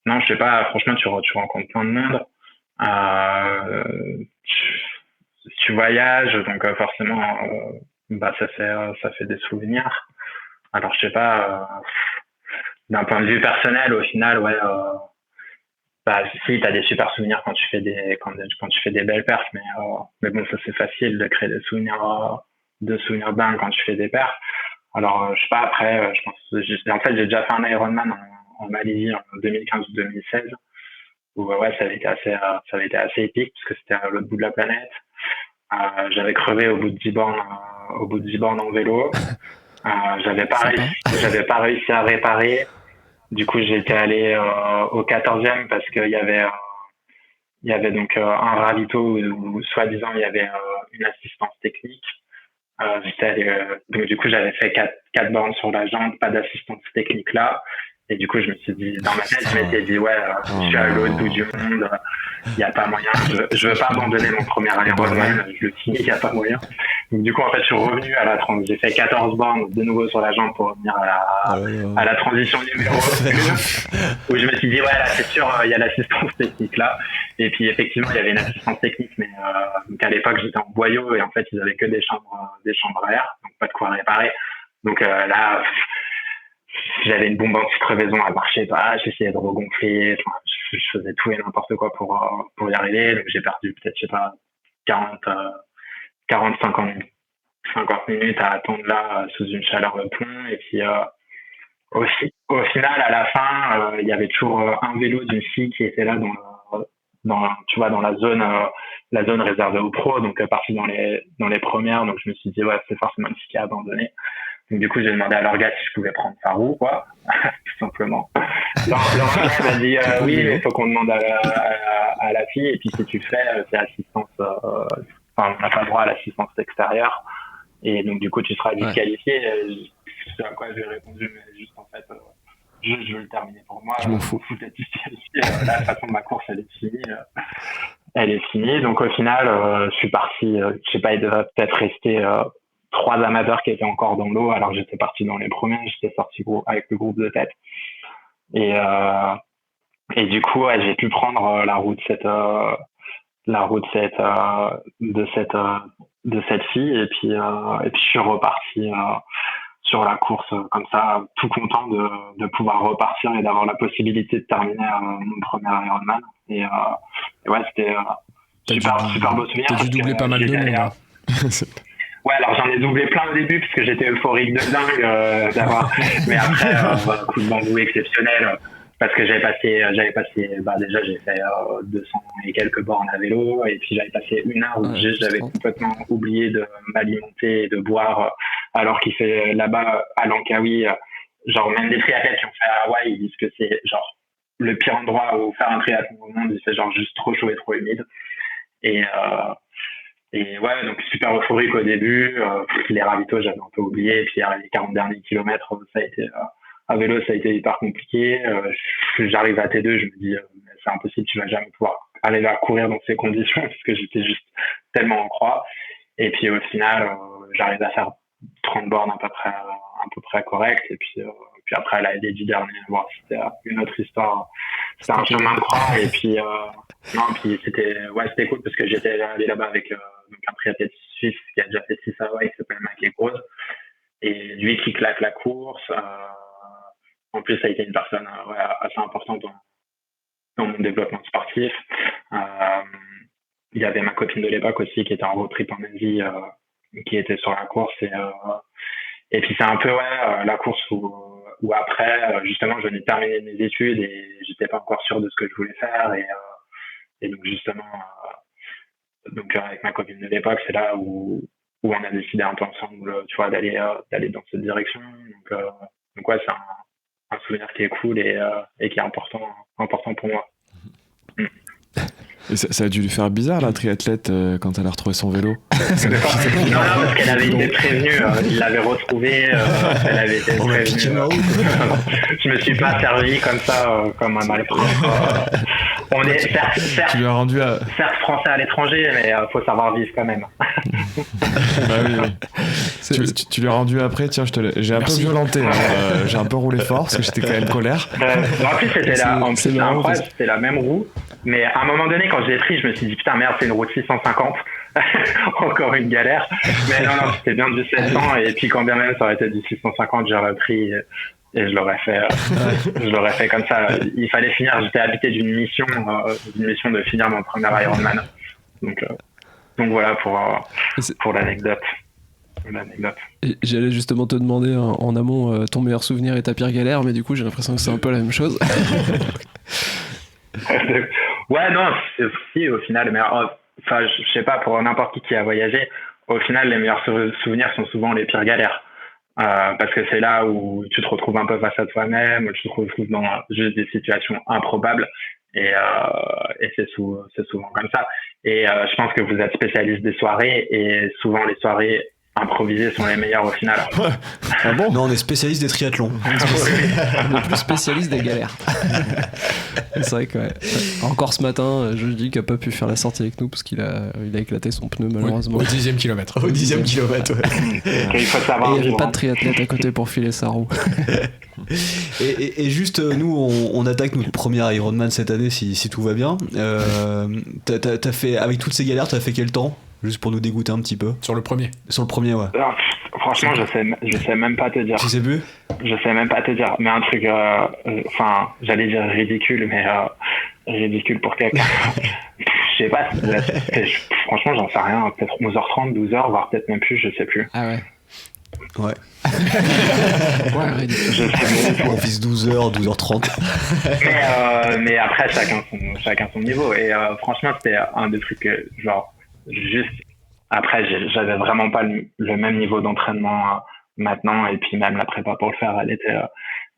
[SPEAKER 5] Non, je sais pas, franchement, tu rencontres plein de monde. Tu voyages, donc forcément, ça fait des souvenirs. Alors, je sais pas, d'un point de vue personnel, au final, ouais, si, t'as des super souvenirs quand tu fais des belles perfs, mais bon, ça c'est facile de créer des souvenirs dingues quand tu fais des perfs. Alors, je sais pas, après, je pense, en fait, j'ai déjà fait un Ironman en Malaisie en 2015 ou 2016, où ouais, ça avait été assez épique parce que c'était à l'autre bout de la planète. J'avais crevé au bout de 10 bornes en vélo. J'avais pas réussi à réparer. Du coup, j'étais allé au 14e parce qu'il y avait donc un ravito où soi-disant il y avait une assistance technique. Donc du coup, j'avais fait 4 bornes sur la jambe, pas d'assistance technique là. Et du coup, je me suis dit, dans ma tête, je m'étais dit, ouais, je suis à l'autre bout du monde, il n'y a pas moyen, je veux pas abandonner mon premier Ironman, je le dis, il n'y a pas moyen. Donc, du coup, en fait, je suis revenu à la transition, j'ai fait 14 bornes de nouveau sur la jambe pour revenir à la transition numéro 1, où je me suis dit, ouais, là, c'est sûr, il y a l'assistance technique là. Et puis, effectivement, il y avait une assistance technique, mais donc à l'époque, j'étais en boyau, et en fait, ils avaient que des chambres à air, donc pas de quoi réparer. Donc là, j'avais une bombe anti-crevaison, elle marchait pas, j'essayais de regonfler, enfin, je faisais tout et n'importe quoi pour y arriver. Donc j'ai perdu peut-être, je sais pas, 50 minutes à attendre là sous une chaleur de plomb. Et puis au final, à la fin, il y avait toujours un vélo d'une fille qui était là tu vois, dans la zone réservée aux pros, donc partie dans les premières. Donc je me suis dit ouais, c'est forcément une fille qui a abandonné. Donc du coup j'ai demandé à leur gars si je pouvais prendre sa roue, quoi, tout simplement. Leur gars m'a dit oui, mais il faut qu'on demande à la fille, et puis si tu le fais, c'est assistance, on n'a pas le droit à l'assistance extérieure, et donc du coup tu seras disqualifié. C'est à quoi j'ai répondu, mais juste en fait je veux le terminer pour moi,
[SPEAKER 1] je m'en fous
[SPEAKER 5] d'être disqualifié. Là, de toute façon ma course elle est finie. Donc au final je suis parti, je sais pas, il devrait peut-être rester 3 amateurs qui étaient encore dans l'eau, alors j'étais parti dans les premiers, j'étais sorti avec le groupe de tête, et du coup j'ai pu prendre la route de cette fille, et puis je suis reparti sur la course comme ça, tout content de pouvoir repartir et d'avoir la possibilité de terminer mon premier Ironman. Et ouais, c'était super beau souvenir.
[SPEAKER 4] T'as dû doubler pas mal de monde.
[SPEAKER 5] Ouais, alors j'en ai doublé plein au début parce que j'étais euphorique de dingue d'avoir. Mais après, coup de bambou exceptionnel, parce que j'avais passé, déjà j'ai fait 200 et quelques bornes à vélo, et puis j'avais passé 1 heure où j'avais complètement oublié de m'alimenter et de boire, alors qu'il fait là-bas à Langkawi, genre même des triathlètes qui ont fait à Hawaï, ils disent que c'est genre le pire endroit où faire un triathlon au monde, il fait genre juste trop chaud et trop humide. Et ouais, donc super euphorique au début, les ravitaux j'avais un peu oublié, et puis les 40 derniers kilomètres, ça a été à vélo, ça a été hyper compliqué. J'arrive à T2, je me dis c'est impossible, tu vas jamais pouvoir arriver à courir dans ces conditions, parce que j'étais juste tellement en croix. Et puis au final, j'arrive à faire 30 bornes à peu près correct, et puis après les 10 derniers, bon, c'était une autre histoire. C'était un chemin de croix, et puis puis c'était cool, parce que j'étais allé là-bas avec un triathlète suisse qui a déjà fait 6 Hawaï, qui s'appelle Mackey Gross, et lui qui claque la course. En plus, ça a été une personne assez importante dans mon développement sportif. Il y avait ma copine de l'époque aussi qui était en road trip en Asie, qui était sur la course, et puis c'est un peu la course où après justement je venais de terminer mes études et j'étais pas encore sûr de ce que je voulais faire, et donc justement avec ma copine de l'époque, c'est là où on a décidé un peu ensemble, tu vois, d'aller dans cette direction. Donc ouais, c'est un souvenir qui est cool et qui est important pour moi.
[SPEAKER 1] Et ça a dû lui faire bizarre, la triathlète, quand elle a retrouvé son vélo.
[SPEAKER 5] Non, parce qu'elle avait été prévenue, il l'avait retrouvée, elle avait été prévenue. Je me suis pas servi comme ça, comme un malpropre. On est certes,
[SPEAKER 1] tu lui as rendu
[SPEAKER 5] certes français à l'étranger, mais faut savoir vivre quand même.
[SPEAKER 1] Bah oui. Tu lui as rendu après, tiens, j'ai un peu violenté, j'ai un peu roulé fort parce que j'étais quand même colère.
[SPEAKER 5] En plus, c'était la même roue, mais à un moment donné, quand j'ai pris, je me suis dit putain merde, c'est une roue de 650. Encore une galère. Mais non, c'était bien du 700, et puis quand bien même ça aurait été du 650, j'aurais pris et je l'aurais fait comme ça. Il fallait finir, j'étais habité d'une mission de finir mon premier Ironman. Donc voilà pour l'anecdote.
[SPEAKER 7] Et j'allais justement te demander en amont ton meilleur souvenir et ta pire galère, mais du coup j'ai l'impression que c'est un peu la même chose.
[SPEAKER 5] Ouais, non, si au final, mais enfin, je sais pas, pour n'importe qui a voyagé, au final, les meilleurs souvenirs sont souvent les pires galères. Parce que c'est là où tu te retrouves un peu face à toi-même, où tu te retrouves dans juste des situations improbables, et c'est souvent comme ça. Et je pense que vous êtes spécialiste des soirées, et souvent les soirées improvisées sont les meilleures au final.
[SPEAKER 6] Ah bon ? Non, on est spécialiste des triathlons.
[SPEAKER 7] On est plus spécialiste des galères. C'est vrai que encore ce matin, je dis qu'il n'a pas pu faire la sortie avec nous parce qu'il a éclaté son pneu malheureusement.
[SPEAKER 4] Au 10e kilomètre.
[SPEAKER 6] Au 10e kilomètre, ouais.
[SPEAKER 5] Il faut savoir.
[SPEAKER 7] Et il n'y avait pas de triathlète à côté pour filer sa roue.
[SPEAKER 6] Et juste, nous, on attaque notre premier Ironman cette année si tout va bien. T'as fait, avec toutes ces galères, t'as fait quel temps ? Juste pour nous dégoûter un petit peu.
[SPEAKER 4] Sur le premier.
[SPEAKER 6] Sur le premier, ouais.
[SPEAKER 5] Alors, franchement, je sais même pas te dire.
[SPEAKER 6] Tu sais plus?
[SPEAKER 5] Je sais même pas te dire. Mais un truc, j'allais dire ridicule, mais ridicule pour quelqu'un. Je sais pas. Franchement, j'en sais rien. Peut-être 11h30, 12h, voire peut-être même plus, je sais plus.
[SPEAKER 7] Ah ouais.
[SPEAKER 6] Ouais.
[SPEAKER 7] Ouais, ridicule.
[SPEAKER 5] Je sais même
[SPEAKER 6] On fixe 12h, 12h30.
[SPEAKER 5] mais après, chacun son niveau. Et franchement, c'était un des trucs que, genre, juste après, j'avais vraiment pas le même niveau d'entraînement maintenant. Et puis même la prépa pour le faire,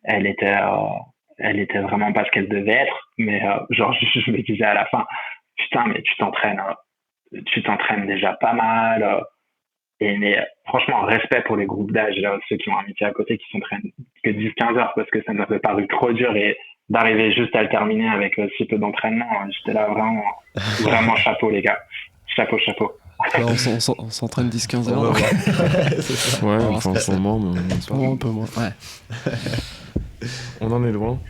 [SPEAKER 5] elle était vraiment pas ce qu'elle devait être. Mais genre, je me disais à la fin, putain, mais tu t'entraînes déjà pas mal. Mais franchement, respect pour les groupes d'âge, là, ceux qui ont un métier à côté, qui s'entraînent que 10-15 heures, parce que ça m'avait paru trop dur, et d'arriver juste à le terminer avec si peu d'entraînement, j'étais là vraiment chapeau, les gars. Chapeau.
[SPEAKER 7] Alors, on s'entraîne 10-15 heures.
[SPEAKER 6] Ouais,
[SPEAKER 1] C'est ça. Ouais, enfin, en ce moment, mais
[SPEAKER 7] Un peu moins. Ouais.
[SPEAKER 1] on en est loin.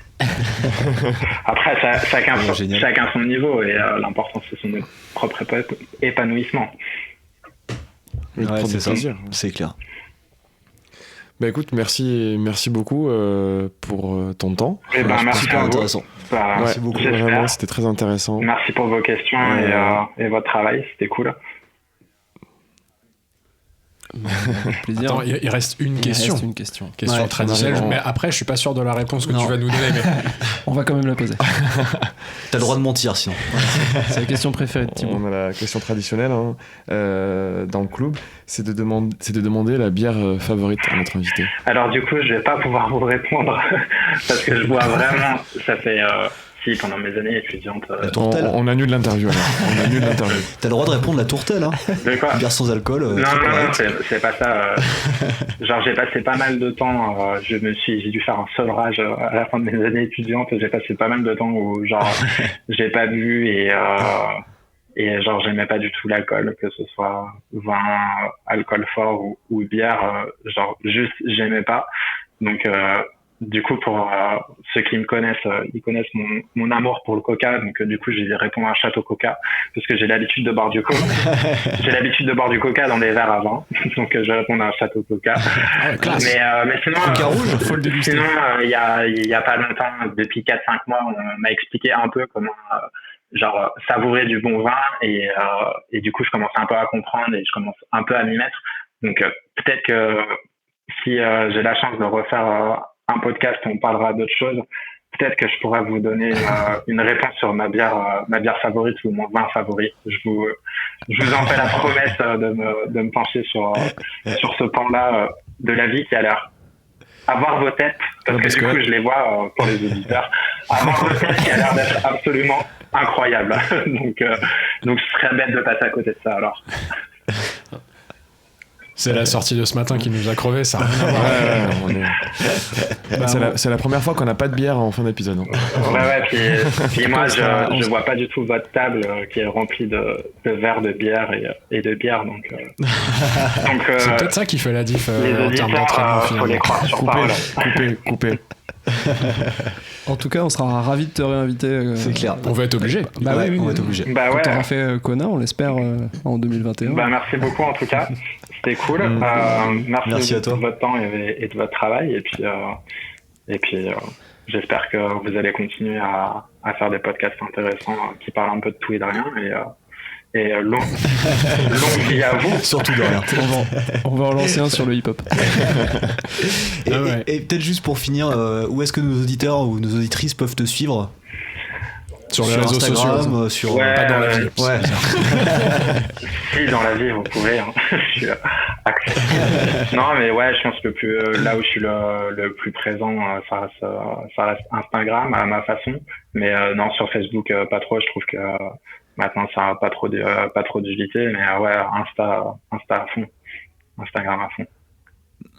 [SPEAKER 5] Après, chacun
[SPEAKER 6] génial.
[SPEAKER 5] son niveau, et l'important, c'est son propre épanouissement.
[SPEAKER 1] Et de
[SPEAKER 6] Ouais,
[SPEAKER 1] prendre
[SPEAKER 6] c'est
[SPEAKER 1] du
[SPEAKER 6] ça.
[SPEAKER 1] plaisir.
[SPEAKER 6] C'est clair.
[SPEAKER 1] Bah écoute, merci beaucoup pour ton temps.
[SPEAKER 5] Et ben, merci
[SPEAKER 6] Super
[SPEAKER 5] à vous.
[SPEAKER 6] intéressant.
[SPEAKER 5] Bah,
[SPEAKER 6] Merci beaucoup.
[SPEAKER 5] j'espère.
[SPEAKER 1] Vraiment, c'était très intéressant.
[SPEAKER 5] Merci pour vos questions et votre travail, c'était cool.
[SPEAKER 7] Avec plaisir.
[SPEAKER 4] Attends, il reste une question.
[SPEAKER 7] Reste une question.
[SPEAKER 4] Question
[SPEAKER 6] Ouais,
[SPEAKER 4] traditionnelle,
[SPEAKER 1] on arrive en-
[SPEAKER 4] mais après, je suis pas sûr de la réponse que
[SPEAKER 6] Non.
[SPEAKER 4] tu vas nous donner. Mais
[SPEAKER 7] On va quand même la poser.
[SPEAKER 6] T'as le droit de mentir sinon.
[SPEAKER 7] C'est la question préférée de Thibaut.
[SPEAKER 1] On a la question traditionnelle dans le club, c'est de demander la bière favorite à notre invité.
[SPEAKER 5] Alors du coup, je vais pas pouvoir vous répondre parce que je bois vraiment. Ça fait pendant mes années étudiantes.
[SPEAKER 6] La tourtelle.
[SPEAKER 1] On annule l'interview alors. On annule l'interview.
[SPEAKER 6] T'as le droit de répondre la tourtelle, hein.
[SPEAKER 5] De quoi?
[SPEAKER 6] Bière sans alcool.
[SPEAKER 5] Non,
[SPEAKER 6] très correct.
[SPEAKER 5] c'est pas ça. Genre, j'ai passé pas mal de temps. J'ai dû faire un seul rage à la fin de mes années étudiantes. J'ai passé pas mal de temps où genre j'ai pas bu et genre j'aimais pas du tout l'alcool, que ce soit vin, alcool fort ou bière. Genre juste j'aimais pas. Donc du coup, pour ceux qui me connaissent, ils connaissent mon amour pour le coca. Donc, du coup, je vais répondre à un Château Coca parce que j'ai l'habitude de boire du coca. J'ai l'habitude de boire du coca dans des verres à vin. Donc, je vais répondre à un Château Coca.
[SPEAKER 4] classe.
[SPEAKER 5] Mais sinon,
[SPEAKER 6] Coca rouge,
[SPEAKER 4] faut le déguster.
[SPEAKER 5] sinon, il y a pas longtemps, depuis 4-5 mois, on m'a expliqué un peu comment genre savourer du bon vin et du coup, je commence un peu à comprendre et je commence un peu à m'y mettre. Donc, peut-être que si j'ai la chance de refaire un podcast où on parlera d'autres choses, peut-être que je pourrais vous donner une réponse sur ma bière favorite ou mon vin favori. Je vous en fais la promesse de me pencher sur ce pan-là de la vie qui a l'air avoir vos têtes, parce que du coup je les vois pour les auditeurs, avoir vos têtes qui a l'air d'être absolument incroyable. Donc je serais bête de passer à côté de ça alors.
[SPEAKER 4] c'est la sortie de ce matin qui nous a crevé, ça. a rien à voir.
[SPEAKER 1] C'est la première fois qu'on n'a pas de bière en fin d'épisode. Hein.
[SPEAKER 5] Ouais, puis moi je vois pas du tout votre table qui est remplie de verres de bière et de bière, donc
[SPEAKER 4] C'est peut-être ça qui fait la diff
[SPEAKER 5] les
[SPEAKER 4] en termes d'entraînement
[SPEAKER 5] auditeurs, faut les
[SPEAKER 4] finalement.
[SPEAKER 5] croire sur parole.
[SPEAKER 1] Coupé.
[SPEAKER 7] En tout cas, on sera ravis de te réinviter.
[SPEAKER 6] C'est clair.
[SPEAKER 4] On va être obligé.
[SPEAKER 7] Bah
[SPEAKER 6] Ouais,
[SPEAKER 7] oui,
[SPEAKER 6] on va être obligé.
[SPEAKER 5] Bah
[SPEAKER 7] Quand
[SPEAKER 5] ouais.
[SPEAKER 7] t'auras fait Kona, on l'espère en 2021.
[SPEAKER 5] Bah merci beaucoup en tout cas, c'était cool. Merci
[SPEAKER 6] à toi.
[SPEAKER 5] de votre temps et de votre travail, et puis j'espère que vous allez continuer à faire des podcasts intéressants qui parlent un peu de tout et de rien, et longue vie à vous.
[SPEAKER 6] Surtout de rien.
[SPEAKER 7] On va en lancer un sur le hip-hop.
[SPEAKER 6] Et peut-être juste pour finir, où est-ce que nos auditeurs ou nos auditrices peuvent te suivre?
[SPEAKER 4] Sur les réseaux
[SPEAKER 6] Instagram,
[SPEAKER 4] sociaux.
[SPEAKER 6] sur
[SPEAKER 5] Ouais,
[SPEAKER 4] Pas dans la vie.
[SPEAKER 6] Ouais.
[SPEAKER 5] Si, dans la vie, vous pouvez. Hein. Je suis non, mais ouais, je pense que là où je suis le plus présent, ça reste Instagram à ma façon. Mais non, sur Facebook, pas trop. Je trouve que maintenant, ça n'a pas trop d'utilité. Mais ouais, Insta à fond. Instagram à fond.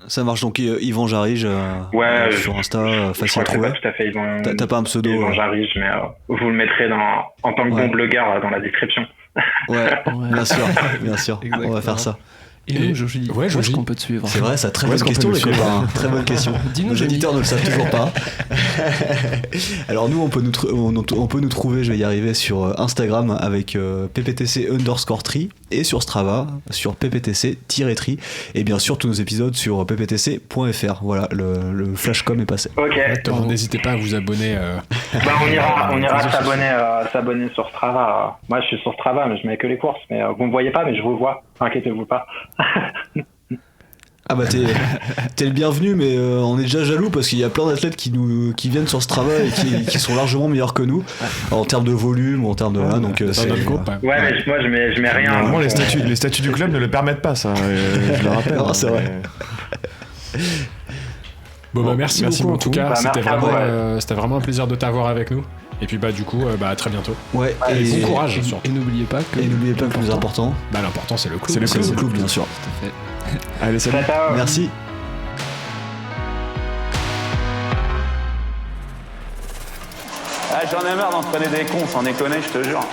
[SPEAKER 6] Ça marche, donc Yvan Jarige
[SPEAKER 5] Ouais,
[SPEAKER 6] sur Insta,
[SPEAKER 5] Je
[SPEAKER 6] facile à
[SPEAKER 5] crois que c'est
[SPEAKER 6] trouver.
[SPEAKER 5] pas tout à fait Yvan.
[SPEAKER 6] T'as pas un pseudo
[SPEAKER 5] Yvan Jarige, mais vous le mettrez en tant que
[SPEAKER 6] Ouais.
[SPEAKER 5] bon blogueur dans la description.
[SPEAKER 6] Ouais, bien sûr. On
[SPEAKER 7] Exactement.
[SPEAKER 6] va faire ça.
[SPEAKER 7] Et nous, Joji,
[SPEAKER 4] ouais,
[SPEAKER 7] où est-ce qu'on peut te suivre?
[SPEAKER 6] C'est vrai, ça, très bonne question, les copains. Très bonne question.
[SPEAKER 7] Dis-nous,
[SPEAKER 6] nos auditeurs ne le savent toujours pas. Alors nous, on peut nous trouver, je vais y arriver, sur Instagram avec pptc_tri et sur Strava sur pptc-tri, et bien sûr tous nos épisodes sur pptc.fr. Voilà, le flashcom est passé.
[SPEAKER 5] Ok.
[SPEAKER 4] N'hésitez pas à vous abonner.
[SPEAKER 5] On ira s'abonner sur Strava. Moi, je suis sur Strava, mais je mets que les courses. Mais vous me voyez pas, mais je vous vois. Inquiétez-vous pas.
[SPEAKER 6] Ah bah t'es le bienvenu, mais on est déjà jaloux parce qu'il y a plein d'athlètes qui viennent sur Strava et qui sont largement meilleurs que nous en termes de volume ou en termes de donc
[SPEAKER 4] dans notre groupe.
[SPEAKER 5] Ouais, mais moi je mets rien.
[SPEAKER 1] Normalement, les statuts du club ne le permettent pas, ça. Je le rappelle.
[SPEAKER 6] Non, c'est vrai.
[SPEAKER 4] Bon, merci beaucoup en tout cas. C'était
[SPEAKER 5] merci
[SPEAKER 4] vraiment un plaisir de t'avoir avec nous. Et puis du coup, à très bientôt.
[SPEAKER 6] Ouais.
[SPEAKER 4] Et bon courage.
[SPEAKER 7] Et n'oubliez pas que.
[SPEAKER 6] le plus important.
[SPEAKER 4] L'important c'est le club.
[SPEAKER 6] C'est le club, bien sûr.
[SPEAKER 7] Tout à fait.
[SPEAKER 1] Allez, salut.
[SPEAKER 6] Merci.
[SPEAKER 2] Ah, j'en ai marre d'entraîner des cons, sans déconner, je te jure.